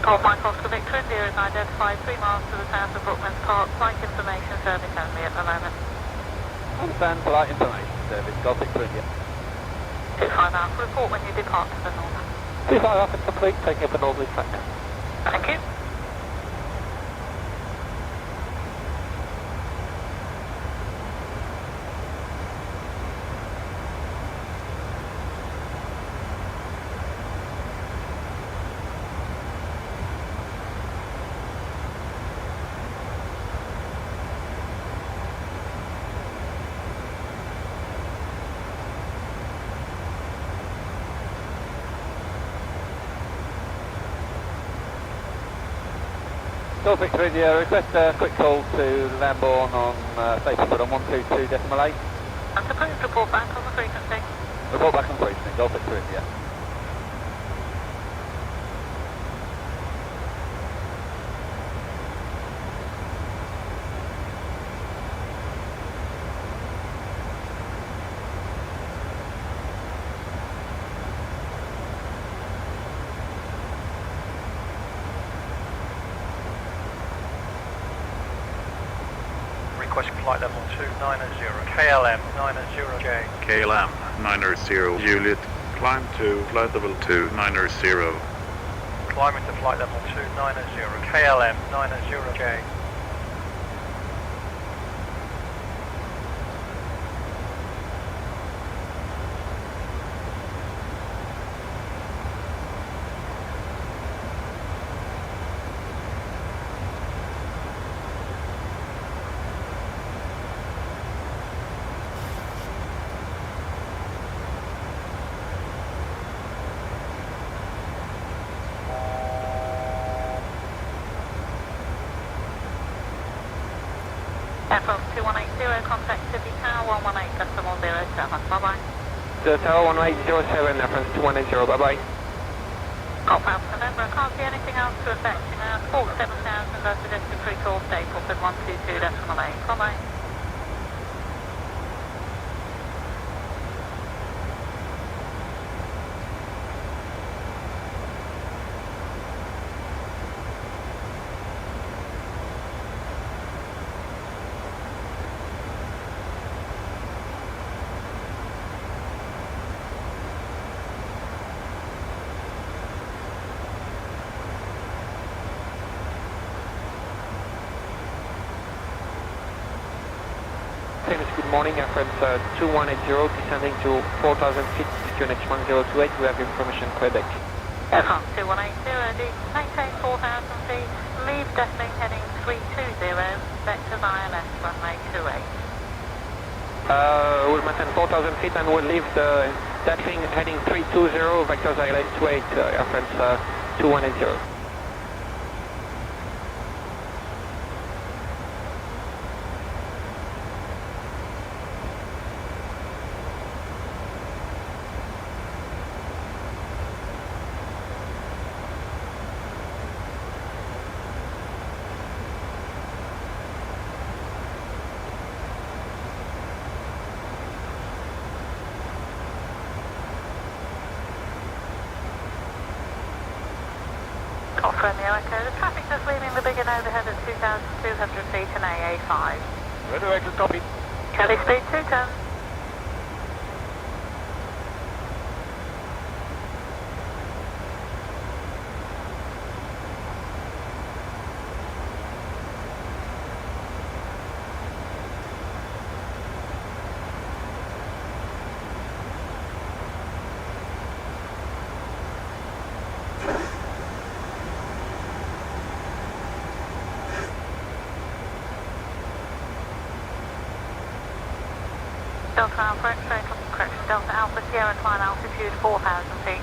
Speaker 17: Golf Mike Oscar Victor India is identified 3 miles to the south of Brooklands Park. Flight information service only at the moment.
Speaker 7: Understand, flight information service, Golf Victor India.
Speaker 17: 25 Alpha, report when you depart to the north.
Speaker 7: 25 Alpha complete, taking up a northerly track.
Speaker 17: Thank you.
Speaker 7: Golf Victor India, request a quick call to Lambourne on Staplewood on 122.8.
Speaker 17: And suppose report back on the frequency.
Speaker 7: Report back on frequency, Golf Victor India.
Speaker 6: Request flight level 290, KLM90J.
Speaker 5: KLM90 Juliet, climb to flight level 290.
Speaker 6: Climbing to flight level 290, KLM90J.
Speaker 17: Airport 2180, contact City Tower 118.07. Bye-bye.
Speaker 7: The Tower 1807, reference 210, bye-bye.
Speaker 17: Golf Alpha November, I can't see anything else to affect you now. 47,000, residential free call Stapleton 122.8. Bye-bye.
Speaker 7: Famous, good morning. Air France 2180 descending to 4,000 feet, QNH 1028. We have information, clear deck.
Speaker 17: Air France 2180, maintain 4,000 feet, leave destination heading 320, vectors ILS runway 28.
Speaker 7: We'll maintain 4,000 feet and we'll leave the Datling heading 320, vectors ILS 28, Air France 2180.
Speaker 17: Friendly Echo, the traffic just leaving the Biggin overhead at 2,200 feet in AA5.
Speaker 7: Radio Echo, copy.
Speaker 17: Kelly speed 210. Delta Alpha X-ray, correction, Delta Alpha Sierra, climb altitude 4,000 feet.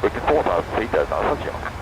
Speaker 7: Which is 4,000 feet, Delta Alpha Sierra.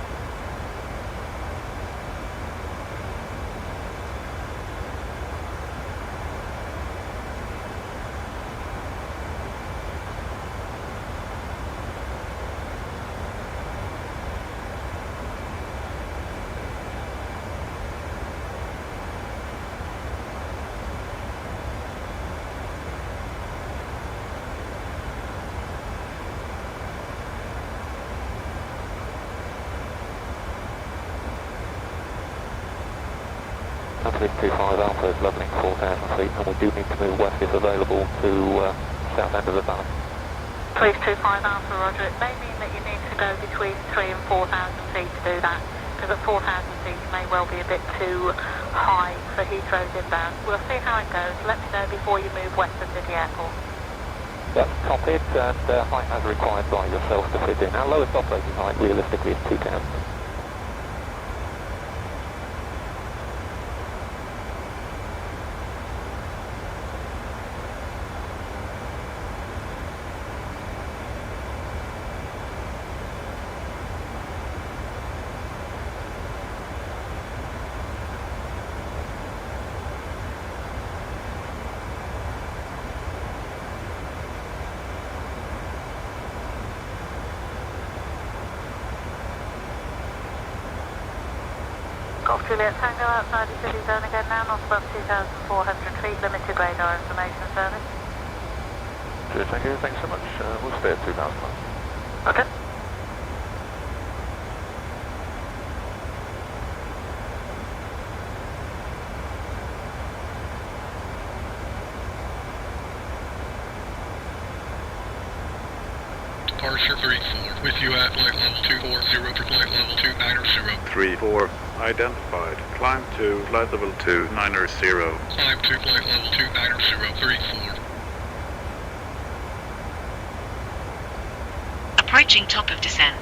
Speaker 7: Uplift 25 Alpha is levelling 4,000 feet and we do need to move west if available to south end of the valley.
Speaker 17: 325 Alpha, roger. It may mean that you need to go between 3,000 and 4,000 feet to do that, because at 4,000 feet you may well be a bit too high for Heathrow's inbound. We'll see how it goes. Let me know before you move west of City Airport.
Speaker 7: Yep, copied, and height as required by yourself to fit in. Our lowest operating height realistically is 210.
Speaker 17: Golf Juliet Tango outside the city zone again now, not above 2,400 feet, limited radar information service.
Speaker 7: Juliet Tango, thanks so much. We'll stay at 2,000.
Speaker 17: Okay.
Speaker 20: Departure 34, with you at flight level 240 for flight level 290.
Speaker 5: 34, identified. Climb to flight level 290.
Speaker 20: Climb to flight level 290, 34.
Speaker 8: Approaching top of descent.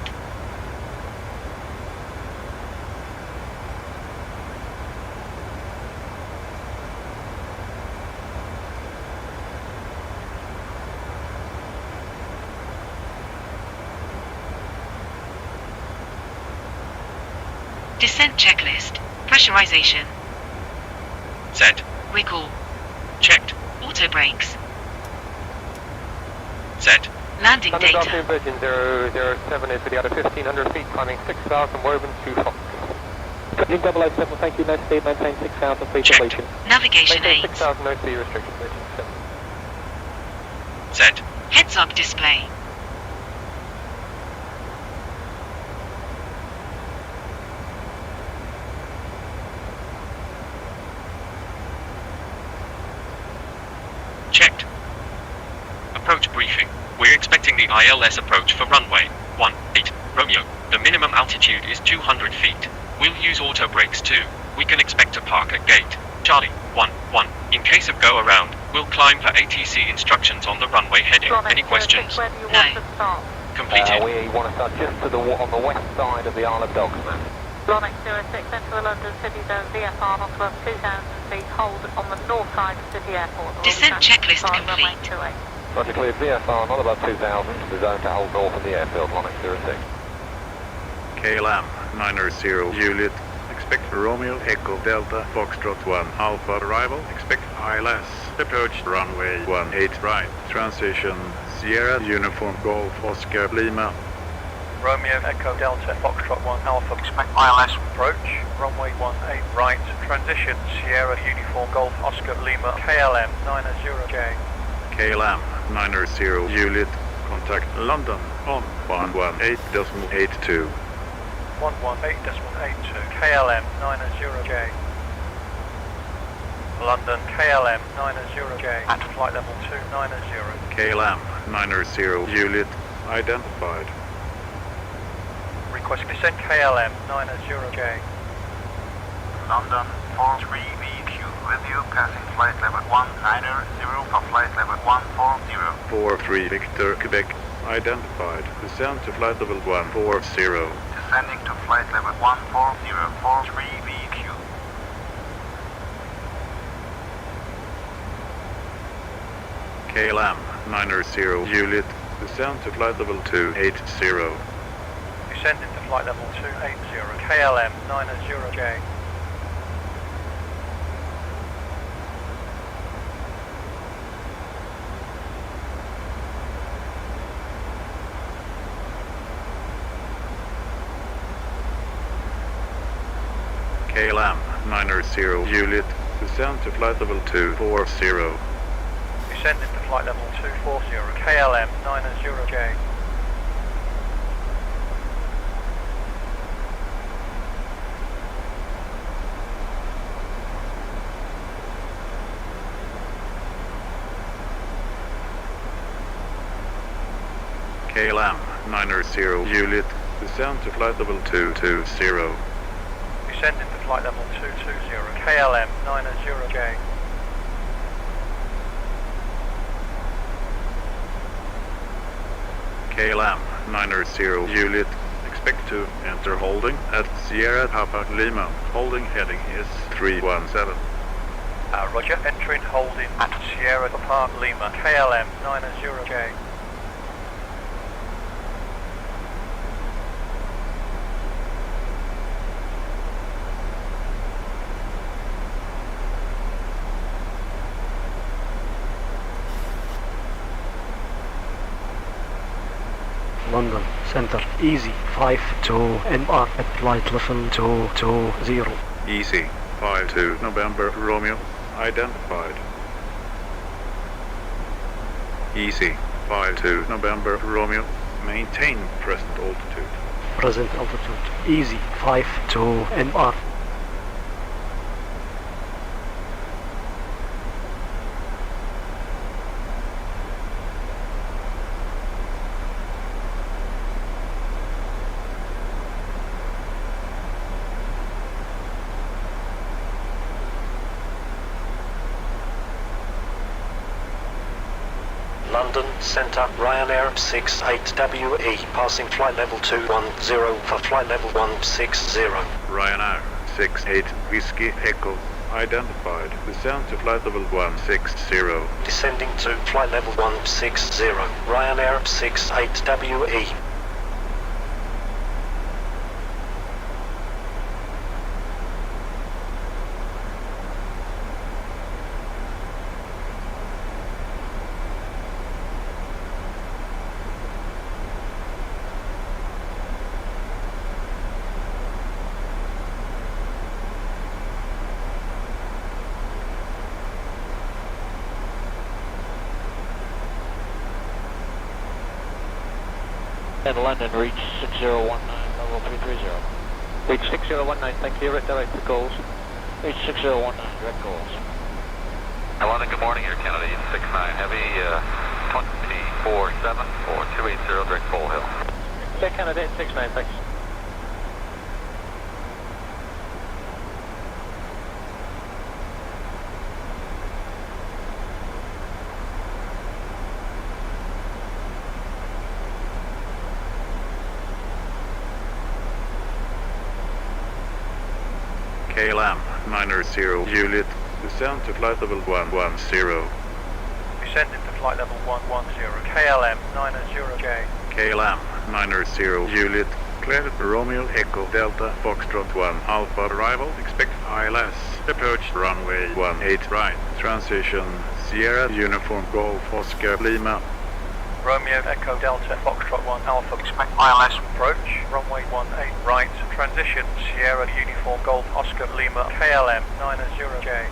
Speaker 8: Descent checklist. Pressurization.
Speaker 1: Set.
Speaker 8: Recall.
Speaker 1: Checked.
Speaker 8: Auto brakes.
Speaker 1: Set.
Speaker 8: Landing data.
Speaker 7: Virgin 007 is for the other 1,500 feet, climbing 6,000, Woburn 2 Fox. Virgin 007, thank you, no speed, maintain 6,000 feet
Speaker 1: Checked.
Speaker 7: elevation.
Speaker 8: Navigation
Speaker 7: maintain
Speaker 8: aids.
Speaker 7: 6,000, no speed restriction, Virgin 7.
Speaker 1: Set.
Speaker 8: Heads up display.
Speaker 1: Checked. Approach briefing. We're expecting the ILS approach for runway 18 Romeo. The minimum altitude is 200 feet. We'll use auto brakes too. We can expect to park at gate Charlie 11. In case of go around, We'll climb for ATC instructions on the runway heading. Any questions?
Speaker 17: Where do you want to start?
Speaker 1: Completed.
Speaker 7: We want to start just to on the west side of the Isle of Dogs, man.
Speaker 17: Lonic 06, enter the London City Zone VFR not above 2,000 feet, hold on the north side of City Airport.
Speaker 8: Descent checklist complete.
Speaker 7: Roger, cleared VFR not above 2,000, the zone to hold north of the airfield, Lonic 06.
Speaker 5: KLM90 Juliet, expect Romeo Echo Delta Foxtrot 1 Alpha arrival, expect ILS, approach runway 18 right, transition Sierra Uniform Golf Oscar Lima.
Speaker 6: Romeo Echo Delta Foxtrot 1 Alpha, expect ILS, approach runway 18 right, transition Sierra Uniform Golf Oscar Lima, KLM90J.
Speaker 5: KLM90 Juliet, contact London on 118.82.
Speaker 6: 118.82, KLM90J. London, KLM90J, at flight level 290.
Speaker 5: KLM90 Juliet, identified.
Speaker 6: Request descent KLM90J.
Speaker 21: London 43VQ, with you, passing flight level 190 for flight level 140.
Speaker 5: 43 Victor, Quebec, identified. Descend to flight level 140.
Speaker 21: Descending to flight level 140, 43VQ.
Speaker 5: KLM90 Juliet, descend to flight level 280.
Speaker 6: Descending to flight level 280, KLM90J.
Speaker 5: KLM90 Juliet, descend to flight level 240.
Speaker 6: Descending to flight level 240, KLM90J.
Speaker 5: KLM90 Juliet, descend to flight level 220.
Speaker 6: Descending to flight level 220, KLM90J.
Speaker 5: KLM90 Juliet, expect to enter holding at Sierra Papa Lima. Holding heading is 317.
Speaker 6: Roger, entering holding at Sierra Papa Lima, KLM90J.
Speaker 22: London Center, easy 52 NR at flight level 220.
Speaker 5: Easy 52 November Romeo, identified. Easy 52 November Romeo, maintain present altitude.
Speaker 22: Present altitude, easy 52 NR.
Speaker 4: London Centre, Ryanair 68WE, passing flight level 210 for flight level 160.
Speaker 5: Ryanair 68 Whiskey Echo, identified. Descend to flight level 160.
Speaker 4: Descending to flight level 160, Ryanair 68WE.
Speaker 7: And London, reach 6019, level 330. Reach 6019, thank you, direct to calls. Reach 6019, direct calls.
Speaker 2: London, good morning, Air Kennedy, 69 Heavy, 24-7 for 280, direct Bull Hill.
Speaker 7: Air Kennedy, 69, thanks.
Speaker 5: KLM90 Juliet, descend to flight level 110.
Speaker 6: Descending to flight level 110. KLM90J.
Speaker 5: KLM90 Juliet, cleared Romeo Echo Delta Foxtrot 1 Alpha arrival, expect ILS, approach runway 18 right, transition Sierra Uniform Golf Oscar Lima.
Speaker 6: Romeo Echo Delta Foxtrot 1 Alpha, expect ILS, approach runway 18 right, transition Sierra Uniform Golf Oscar Lima, KLM90J.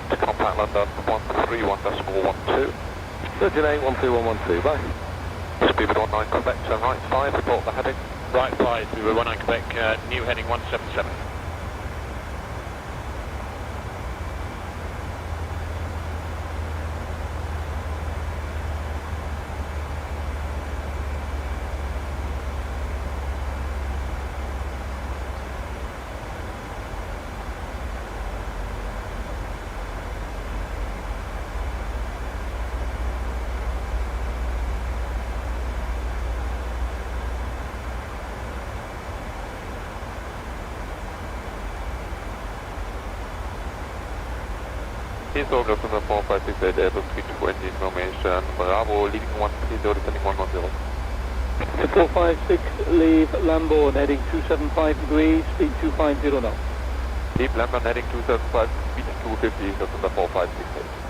Speaker 7: Contact London 131.12. 13.8, 13112, bye. Speedbird 19 Quebec, turn right 5, report the heading.
Speaker 11: Right 5, Speedbird 19 Quebec, new heading 177.
Speaker 7: Heathrow, Governor 456 Airbus 320 information, Bravo, leading 130, descending 110.
Speaker 10: 456, leave Lambourne, heading 275 degrees, speed 250 knots.
Speaker 7: Leave Lambourne, heading 275, speed 250, Governor 456.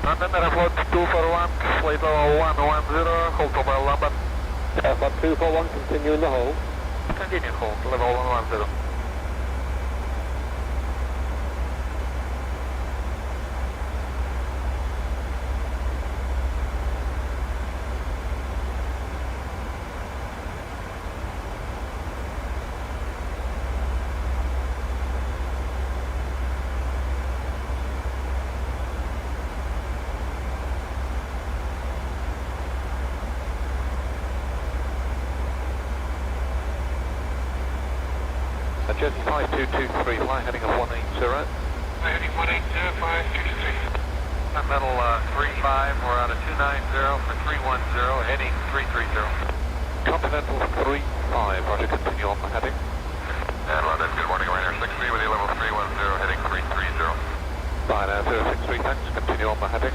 Speaker 11: London, Airfloat 241, flight level 110, hold to by London.
Speaker 7: Airfloat 241, continue in the hold.
Speaker 11: Continue hold, level 110.
Speaker 7: Jersey 5223, fly heading of 180.
Speaker 11: Heading 180, 563. Metal 35, we're out of 290 for 310, heading 330.
Speaker 7: Continental 35, roger, continue on the heading.
Speaker 11: And London, good morning, Ryanair 63 with you, level 310, heading 330.
Speaker 7: Ryanair 063, thanks, continue on the heading.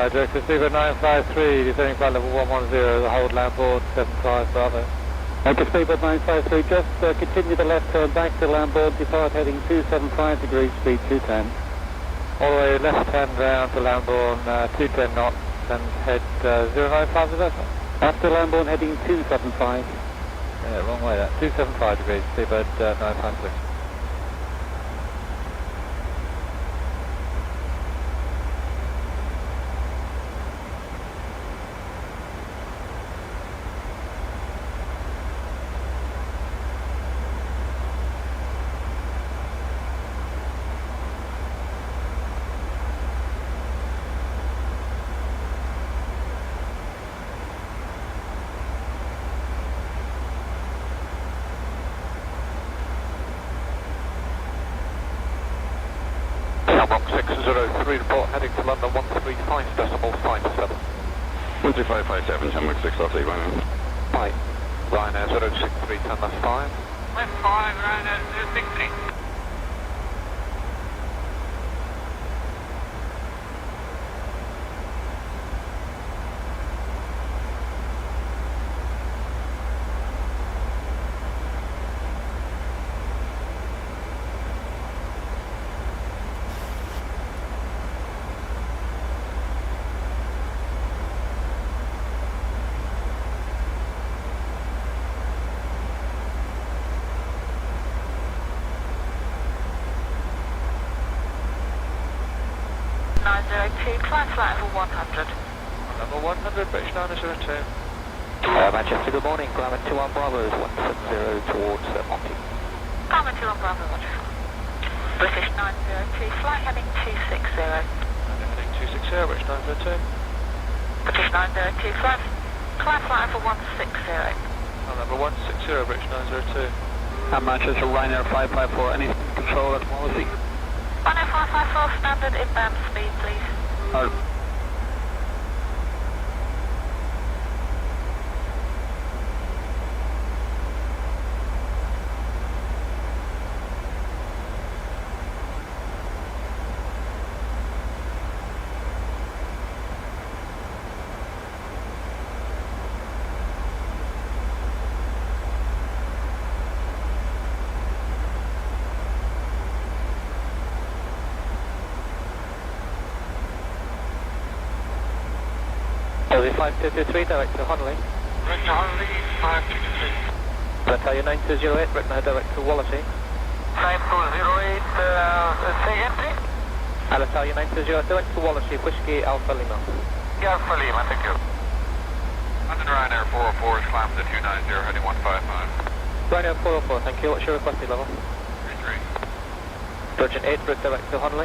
Speaker 10: Director Speedbird 953, descending flight level 110, hold Lambourne 75 Bravo. Okay, Speedbird 953, just continue the left turn back to Lambourne, depart heading 275 degrees, speed 210. All the way left hand round to Lambourne, 210 knots, and head 095 reversal. After Lambourne heading 275. Yeah, wrong way that, 275 degrees, Speedbird 953.
Speaker 7: Box 603, report heading to London 135.57.
Speaker 2: 13557, 10 6 off lead,
Speaker 7: Hi. Ryanair 063, 10 last 5.
Speaker 11: Left 5, Ryanair 063.
Speaker 17: Climb flight level 100.
Speaker 7: Level 100, British 902.
Speaker 3: Manchester, good morning. Climb at 21 Bravo 170 towards Monty.
Speaker 17: Climb at 21 Bravo, Roger. British 902, flight heading 260.
Speaker 7: Heading 260, British 902.
Speaker 17: British 902, climb flight level 160.
Speaker 7: Level 160, British 902.
Speaker 3: Manchester, Ryanair 554, anything control at Wallasey?
Speaker 17: Ryanair 554, standard inbound speed, please.
Speaker 3: Delta 5223, direct to Honolulu.
Speaker 11: Direct to Honolulu, 563.
Speaker 3: Battalion 9208, direct to Wallasey.
Speaker 11: 9208, say again, please?
Speaker 3: Battalion 9208, direct to Wallasey, Whiskey Alpha Lima.
Speaker 11: Yeah, Alpha Lima, thank you. London Ryanair 404 is climbed to 290, heading 155.
Speaker 3: Ryanair 404, thank you. What's your requested level?
Speaker 11: 33.
Speaker 3: Virgin 8, direct to Honolulu.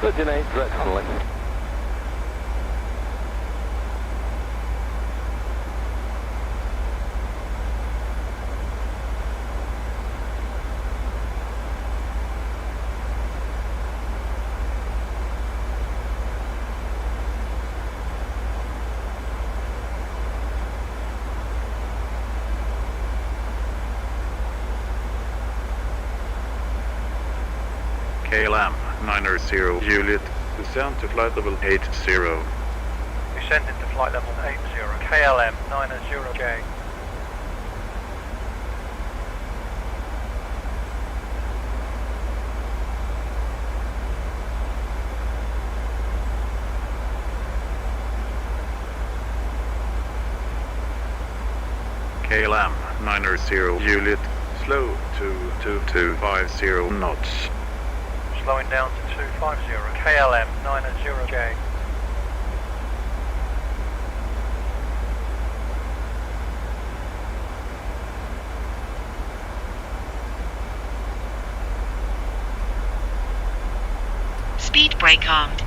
Speaker 7: Virgin 8, direct to Honolulu.
Speaker 5: KLM90, Juliet, descend to flight level 80.
Speaker 6: Descending to flight level 80, KLM90J.
Speaker 5: KLM90, Juliet, slow to 2250 knots.
Speaker 6: Slowing down to 250, KLM90J.
Speaker 8: Speed brake armed.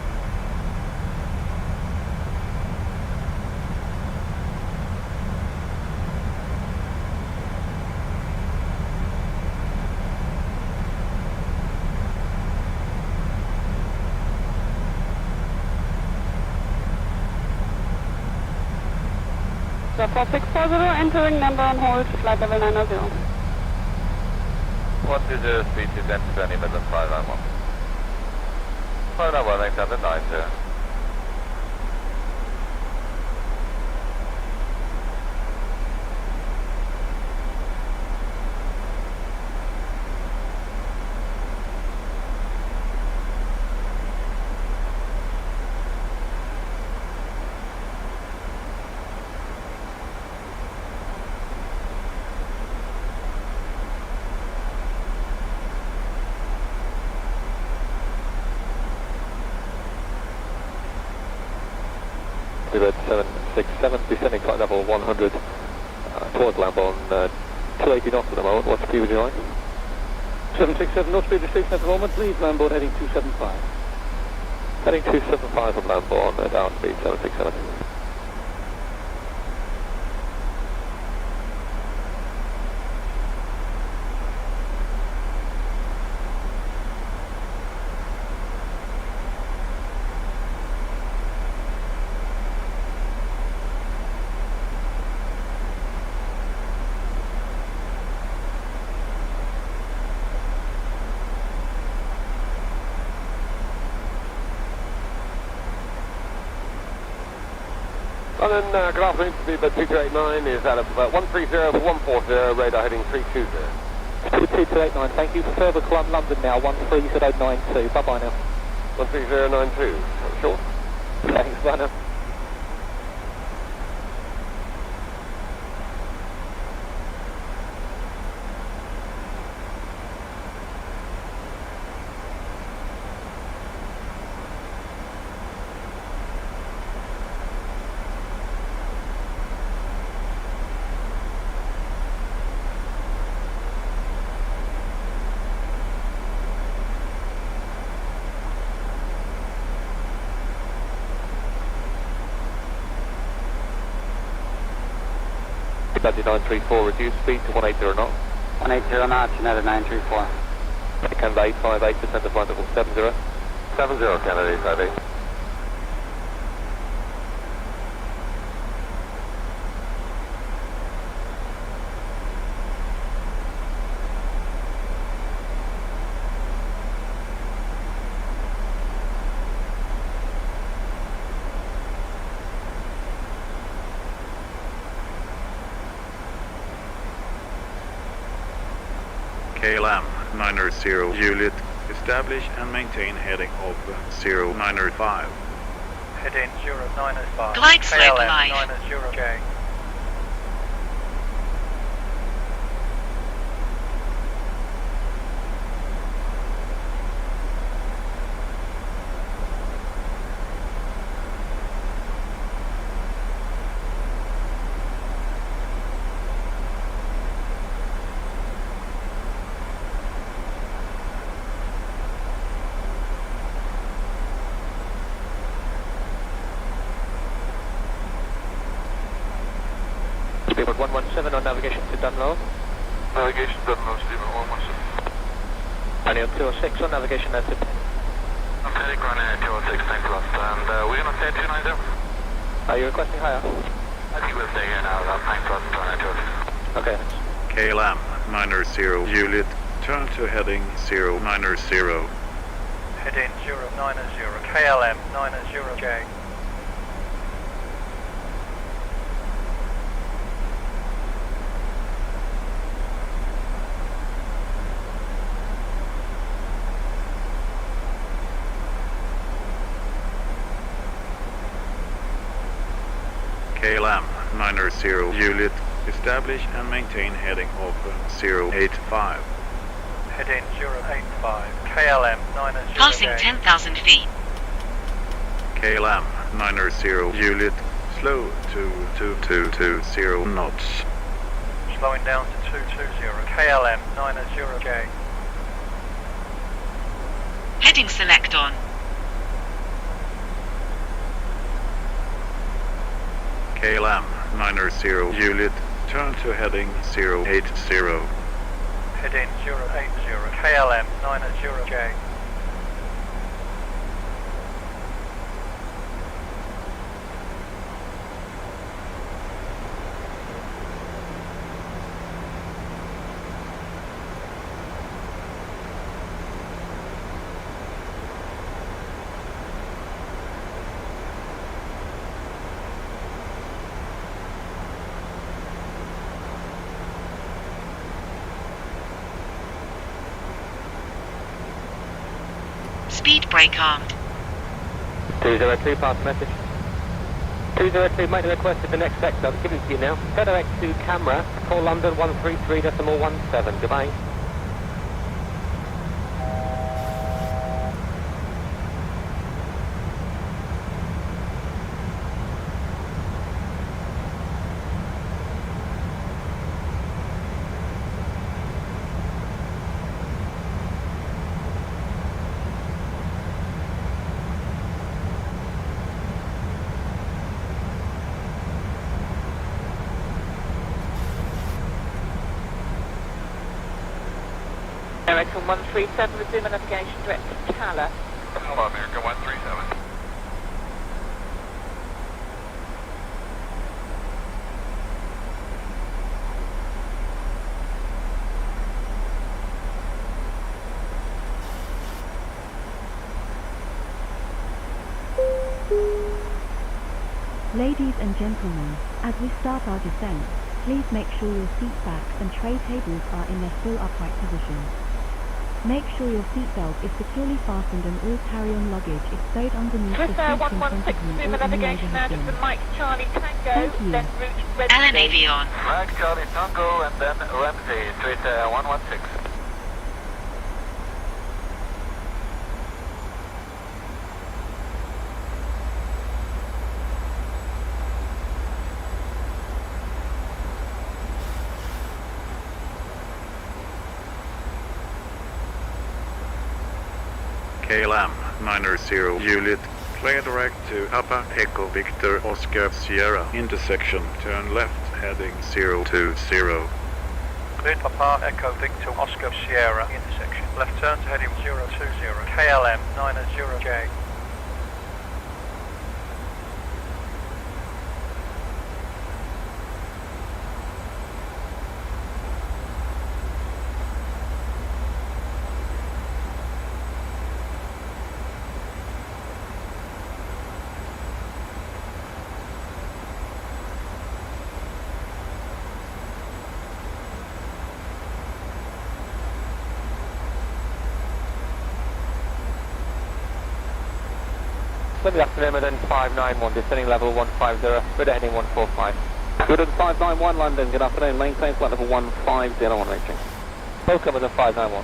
Speaker 9: So 4640, entering number on hold, flight level 900.
Speaker 7: What is the speed descent to any Midland 591? 591, thanks, under 90.
Speaker 12: Red 767, descending flight level 100 towards Lamborn, 280 knots at the moment. What speed would you like?
Speaker 10: 767, no speed restriction at the moment, please. Lamborn heading 275.
Speaker 12: Heading 275 from Lamborn, down speed 767.
Speaker 7: London, good afternoon, speedbird 2289 is out of 130 for 140, radar heading 320.
Speaker 10: 2289, thank you. Further climb London now, 13092. Bye-bye now.
Speaker 7: 13092, sure.
Speaker 10: Thanks, bye now.
Speaker 12: Dundee 934, reduce speed to 180 knots.
Speaker 22: 180 knots, United 934.
Speaker 12: Canada 858, descend to flight level 70.
Speaker 7: 70, Canada 858.
Speaker 5: KLM90 Juliet, establish and maintain heading of 0905.
Speaker 6: Heading 0905.
Speaker 8: Glide slope
Speaker 6: KLM
Speaker 8: live.
Speaker 6: 90J.
Speaker 12: Speedbird 117 on navigation to Dunlow.
Speaker 11: Navigation Dunlow, Speedbird 117.
Speaker 12: Daniel 206 on navigation to
Speaker 11: I'm heading Ryanair 206, thanks a lot. And we're going to stay at 290?
Speaker 12: Are you requesting higher?
Speaker 11: I think we'll stay here now, thanks a lot, Ryanair 206.
Speaker 12: Okay, thanks.
Speaker 5: KLM90 Juliet, turn to heading 090.
Speaker 6: Heading 090. KLM 90J.
Speaker 5: KLM90 Juliet, establish and maintain heading of 085.
Speaker 6: Heading 085. KLM 90J.
Speaker 8: Passing 10,000 feet.
Speaker 5: KLM90 Juliet, slow to 2220 knots.
Speaker 6: Slowing down to 220. KLM 90J.
Speaker 8: Heading select on.
Speaker 5: KLM90 Juliet, turn to heading 080.
Speaker 6: Heading 080. KLM 90J.
Speaker 8: Speed brake armed.
Speaker 12: 202, pass message. 202, make the request to the next sector. I'm giving it to you now. Go direct to camera, call London 133.17. Goodbye.
Speaker 17: American 137, resume navigation direct to Cala.
Speaker 11: Hello, American 137.
Speaker 13: Ladies and gentlemen, as we start our descent, please make sure your seat backs and tray tables are in their full upright position. Make sure your seatbelt is securely fastened and all carry-on luggage is stowed underneath the seats in front of you or in the
Speaker 17: navigation now, just with Mike Charlie Tango, then route ready.
Speaker 8: LM Avion.
Speaker 11: Mike Charlie Tango and then Ramsey, street 116.
Speaker 5: KLM90 Juliet, clear direct to Papa Echo Victor Oscar Sierra intersection, turn left heading 020.
Speaker 6: Cleared Papa Echo Victor Oscar Sierra intersection, left turn to heading 020, KLM90J.
Speaker 12: Good afternoon, then 591, descending level 150, red heading 145.
Speaker 7: Good at 591 London, good afternoon, maintain flight level 150 reaching.
Speaker 12: Both covers at 591.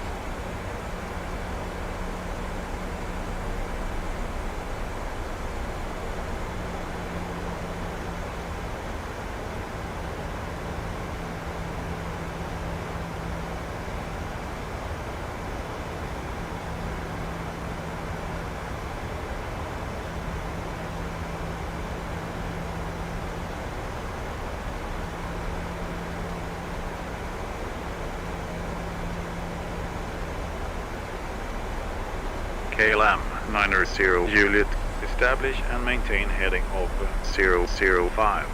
Speaker 5: KLM90 Juliet, establish and maintain heading of 005.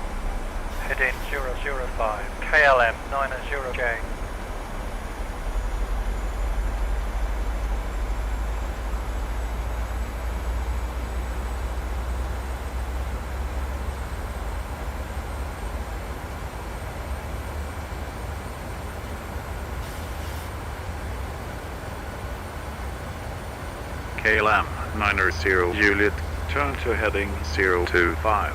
Speaker 6: Heading 005, KLM90J.
Speaker 5: KLM90 Juliet, turn to heading 025.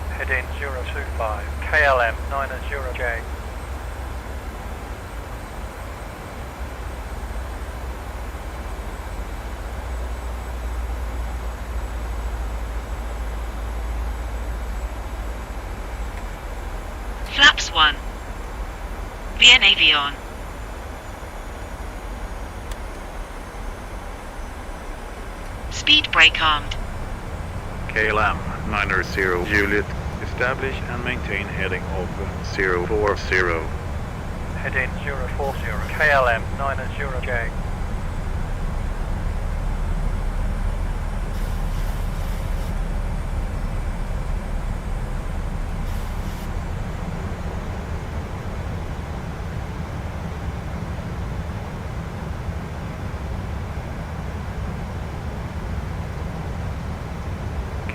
Speaker 6: Heading 025, KLM90J.
Speaker 8: Flaps 1. VN Avion. Speed brake armed.
Speaker 5: KLM90 Juliet, establish and maintain heading of 040.
Speaker 6: Heading 040, KLM90J.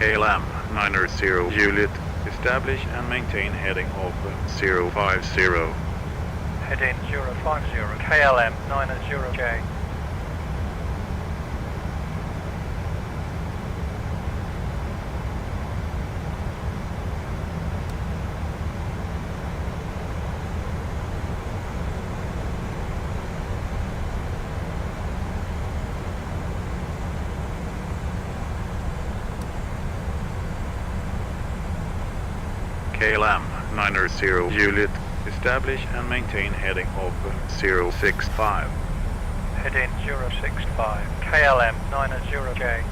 Speaker 5: KLM90 Juliet, establish and maintain heading of 050.
Speaker 6: Heading 050, KLM90J.
Speaker 5: KLM90 Juliet, establish and maintain heading of 065.
Speaker 6: Heading 065, KLM90J.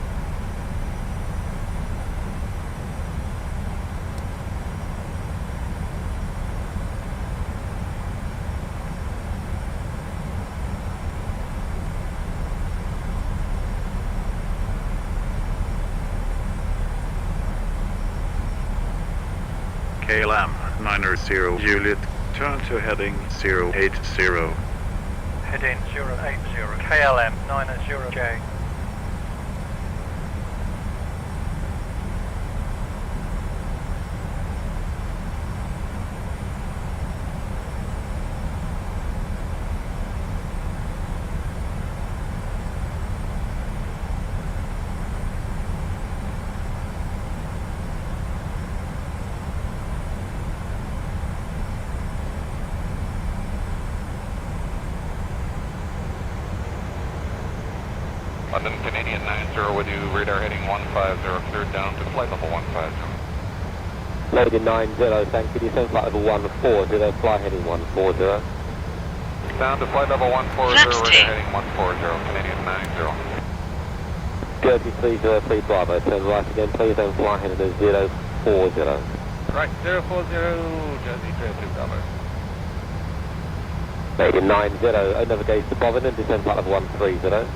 Speaker 5: KLM90 Juliet, turn to heading 080.
Speaker 6: Heading 080, KLM90J.
Speaker 11: London, Canadian 90 with you, radar heading 150, cleared down to flight level 150.
Speaker 12: Loaded 90, thank you. Descend flight level 140, fly heading 140.
Speaker 11: Down to flight level 140, radar heading 140, Canadian 90.
Speaker 12: Jersey 303 Bravo, turn right again please, and fly heading to 040.
Speaker 11: Right, 040, Jersey 303 Bravo.
Speaker 12: Canadian 90, navigate to Bovington, descend flight level 130.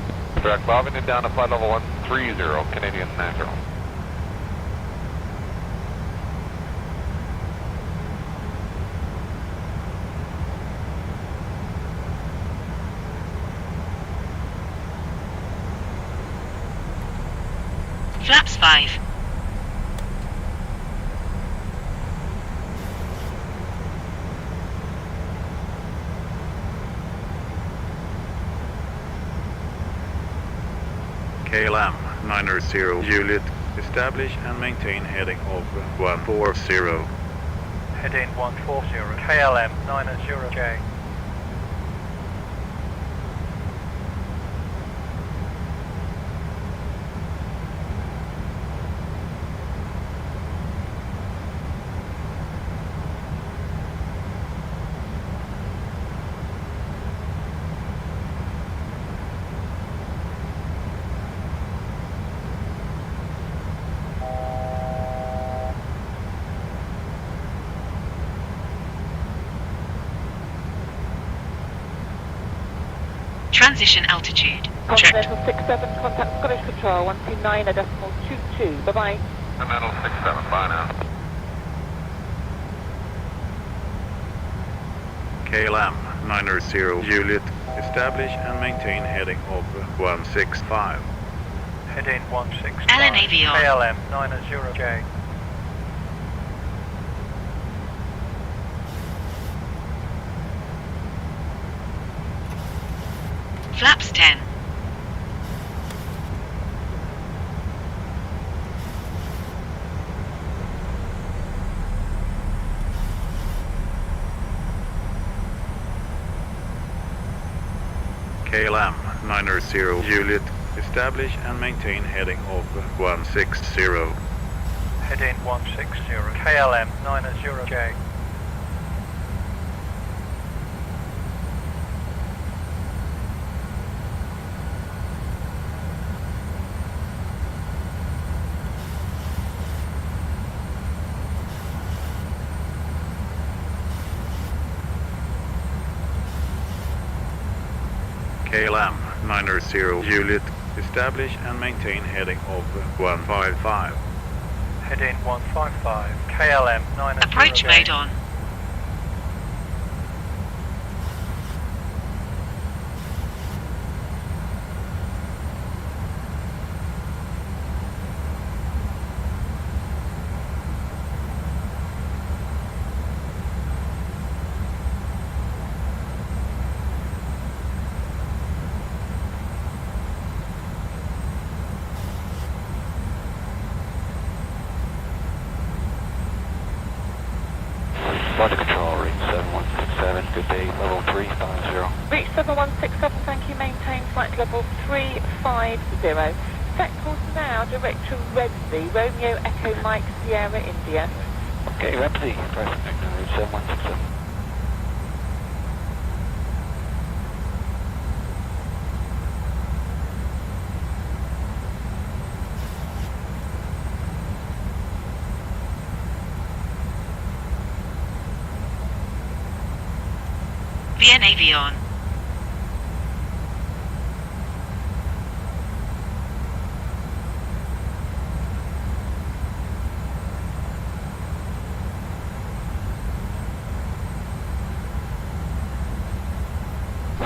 Speaker 11: Direct Bovington down to flight level 130, Canadian 90.
Speaker 8: Flaps 5.
Speaker 5: KLM90 Juliet, establish and maintain heading of 140.
Speaker 6: Heading 140, KLM90J.
Speaker 8: Transition altitude. Checked.
Speaker 17: 67, contact Scottish Control, 129.22. Bye-bye.
Speaker 11: Continental 67, bye now.
Speaker 5: KLM90 Juliet, establish and maintain heading of 165.
Speaker 6: Heading 165.
Speaker 8: Alan Avion.
Speaker 6: KLM90J.
Speaker 8: Flaps 10.
Speaker 5: KLM90 Juliet, establish and maintain heading of 160.
Speaker 6: Heading 160, KLM90J.
Speaker 5: KLM90 Juliet, establish and maintain heading of 155.
Speaker 6: Heading 155, KLM90J.
Speaker 8: Approach mode on.
Speaker 2: Roger Control, reach 7167, good day, level 350.
Speaker 17: Reach 7167, thank you, maintain flight level 350. Set course now, direct to Redsley, Romeo Echo Mike Sierra India.
Speaker 2: Okay, Ramsey, press route 7167.
Speaker 8: VN Avion.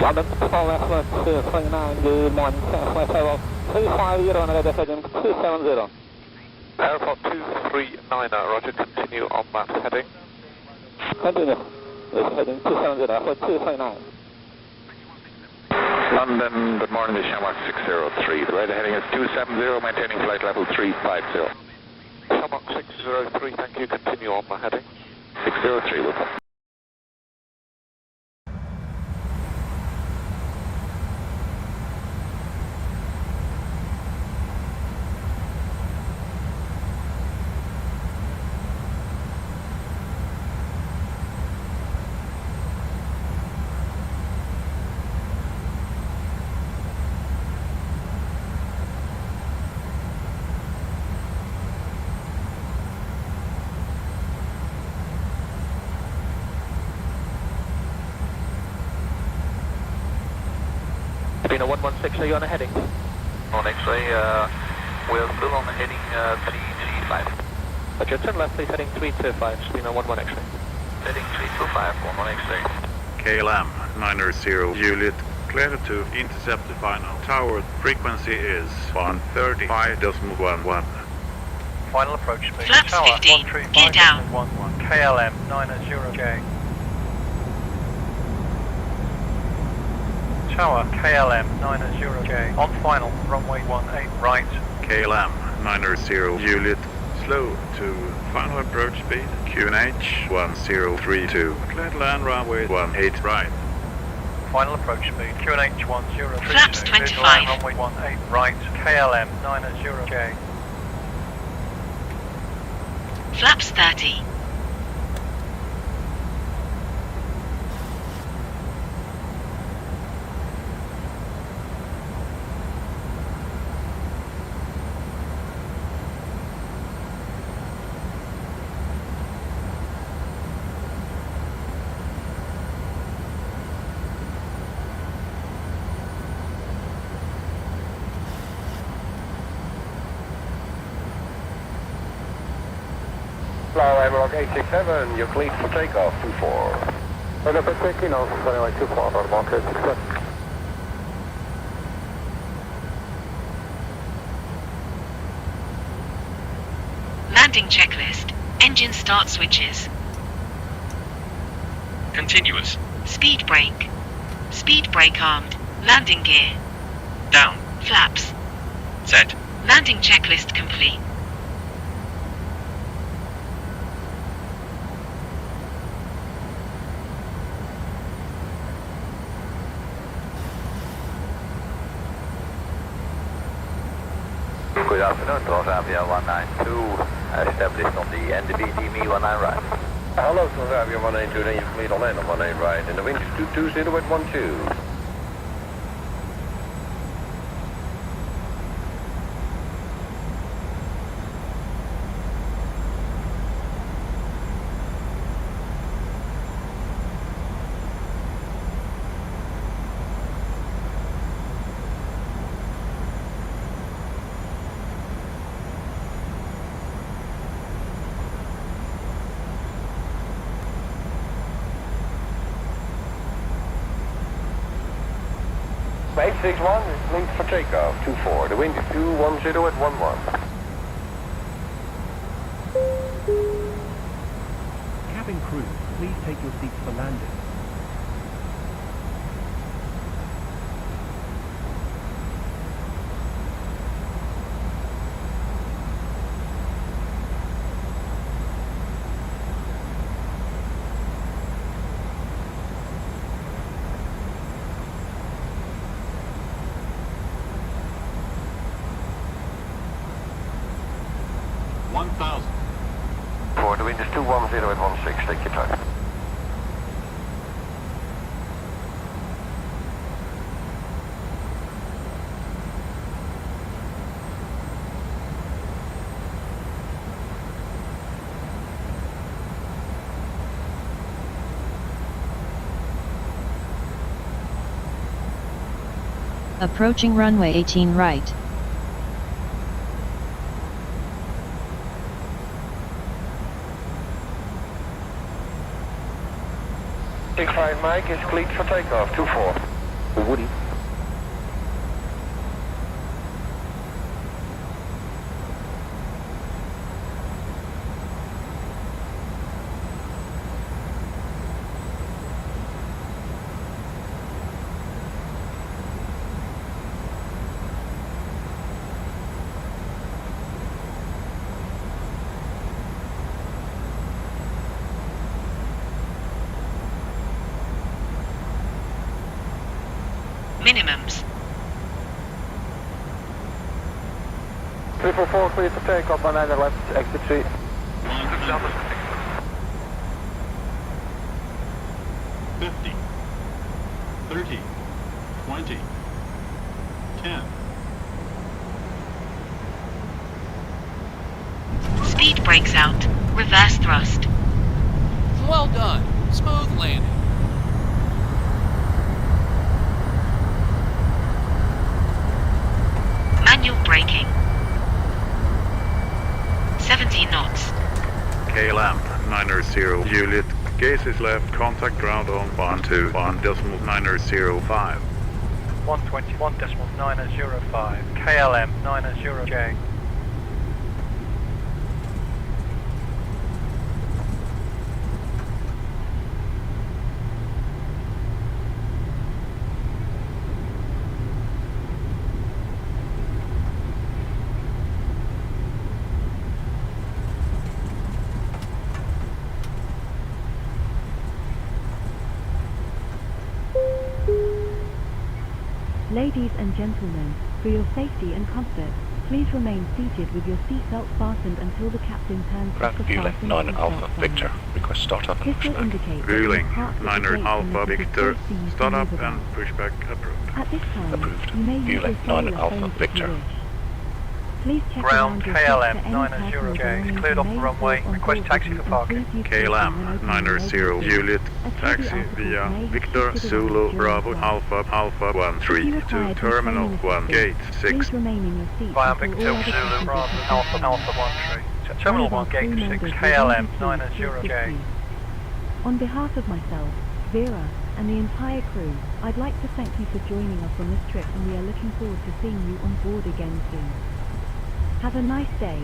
Speaker 10: London, 4F29, good morning, FSFO 250 on radar heading 270.
Speaker 11: Airport 239, roger, continue on that heading.
Speaker 10: Continue. Heading 270 for 259.
Speaker 11: London, good morning, this is Shamrock 603. The radar heading is 270, maintaining flight level 350. Shamrock 603, thank you, continue on the heading. 603, we'll come.
Speaker 7: Reno 116, are you on a heading?
Speaker 2: On X-ray, we're still on the heading 3G5.
Speaker 7: Roger, turn left please, heading 325, Reno 11 X-ray.
Speaker 2: Heading 325, 11 X-ray.
Speaker 5: KLM90 Juliet, clear to intercept the final. Tower frequency is 135.11.
Speaker 6: Final approach speed.
Speaker 8: Flaps
Speaker 6: Tower
Speaker 8: 15, gear down.
Speaker 6: 135.11, KLM90J. Tower KLM90J. On final, runway 18 right.
Speaker 5: KLM90 Juliet, slow to final approach speed. QNH 1032, clear to land runway 18 right.
Speaker 6: Final approach speed. QNH 1032.
Speaker 8: Flaps
Speaker 6: Clear to
Speaker 8: 25.
Speaker 6: land runway 18 right. KLM90J.
Speaker 8: Flaps 30.
Speaker 11: Flower Airlock 867, you're cleared for takeoff, 24. Okay, but taking off, runway 24, on mark 867.
Speaker 8: Landing checklist. Engine start switches.
Speaker 1: Continuous.
Speaker 8: Speed brake. Speed brake armed. Landing gear.
Speaker 1: Down.
Speaker 8: Flaps.
Speaker 1: Set.
Speaker 8: Landing checklist complete.
Speaker 2: Good afternoon, Cross APL 192, established on the NDB DME 19 right.
Speaker 11: Hello, Cross APL 192, then you're cleared on land on 18 right, and the wind is 220 at 12.
Speaker 2: Eight 861, linked for takeoff, 24. The wind is 210 at 11.
Speaker 14: Cabin crew, please take your seats for landing.
Speaker 2: For the wind is 210 at 16, take your time.
Speaker 15: Approaching runway 18 right.
Speaker 2: Big 5 Mike is cleared for takeoff, 24.
Speaker 11: Woody.
Speaker 8: Minimums.
Speaker 11: 344 clear for takeoff on 9 left, exit 3.
Speaker 16: 50, 30, 20, 10.
Speaker 8: Speed brakes out. Reverse thrust.
Speaker 23: Well done. Smooth landing.
Speaker 8: Manual braking. 70 knots.
Speaker 5: KLM90 Juliet. Gaze is left. Contact ground on 121.905.
Speaker 6: 121.905. KLM90J.
Speaker 13: Ladies and gentlemen, for your safety and comfort, please remain seated with your seatbelt fastened until the captain turns to the
Speaker 18: Vueling 9 Alpha Victor. Request start up and push back.
Speaker 5: Vueling 9 Alpha Victor. Start up and push back. Approved.
Speaker 13: At this time,
Speaker 18: Approved.
Speaker 13: you may use your
Speaker 18: Vueling 9
Speaker 13: cellular
Speaker 18: Alpha
Speaker 13: phones if you
Speaker 18: Victor.
Speaker 13: wish. Please check
Speaker 6: Ground
Speaker 13: around your seat for any personal
Speaker 6: KLM90J.
Speaker 13: belongings
Speaker 6: Cleared off the
Speaker 13: may
Speaker 6: runway.
Speaker 13: fall on
Speaker 6: Request
Speaker 13: board
Speaker 6: taxi
Speaker 13: with
Speaker 6: for
Speaker 13: you,
Speaker 6: parking.
Speaker 13: and please use caution when opening
Speaker 5: KLM90
Speaker 13: your
Speaker 5: Juliet.
Speaker 13: A TV
Speaker 5: Taxi
Speaker 13: article
Speaker 5: via
Speaker 13: may
Speaker 5: Victor
Speaker 13: be
Speaker 5: Zulu
Speaker 13: during
Speaker 5: Bravo
Speaker 13: flight.
Speaker 5: Alpha 13 to Terminal 1 Gate 6.
Speaker 13: Please remain in your seat
Speaker 6: Via
Speaker 13: until
Speaker 6: Victor
Speaker 13: all other
Speaker 6: Zulu
Speaker 13: passengers
Speaker 6: Bravo
Speaker 13: have
Speaker 6: Alpha
Speaker 13: been
Speaker 6: Alpha 13. Terminal 1 Gate 6. KLM90J.
Speaker 13: On behalf of myself, Vera, and the entire crew, I'd like to thank you for joining us on this trip, and we are looking forward to seeing you on board again soon. Have a nice day.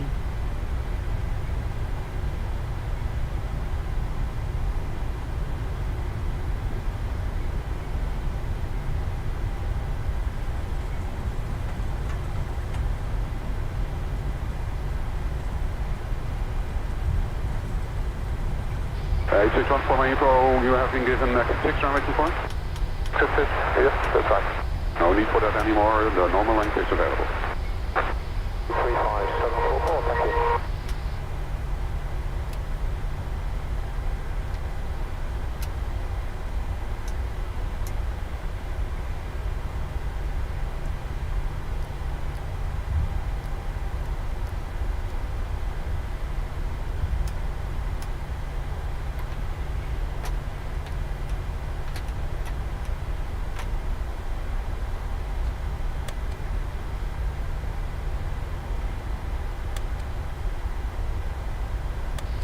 Speaker 11: Hey, 614 my info, you have been given 6 runway 24? Yes, that's right. No need for that anymore, the normal length is available.
Speaker 7: 35744, thank you.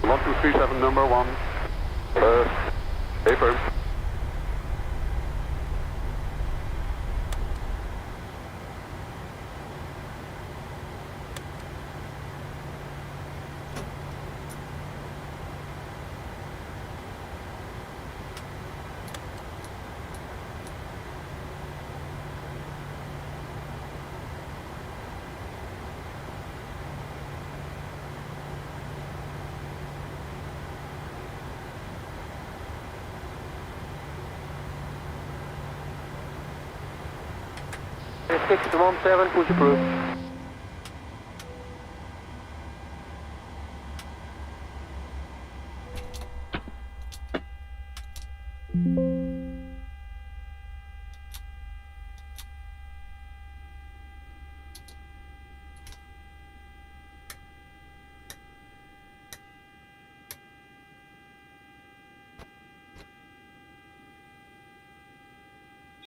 Speaker 11: One, two, three, seven, number 1. Paper.
Speaker 7: Six to 17, push approved.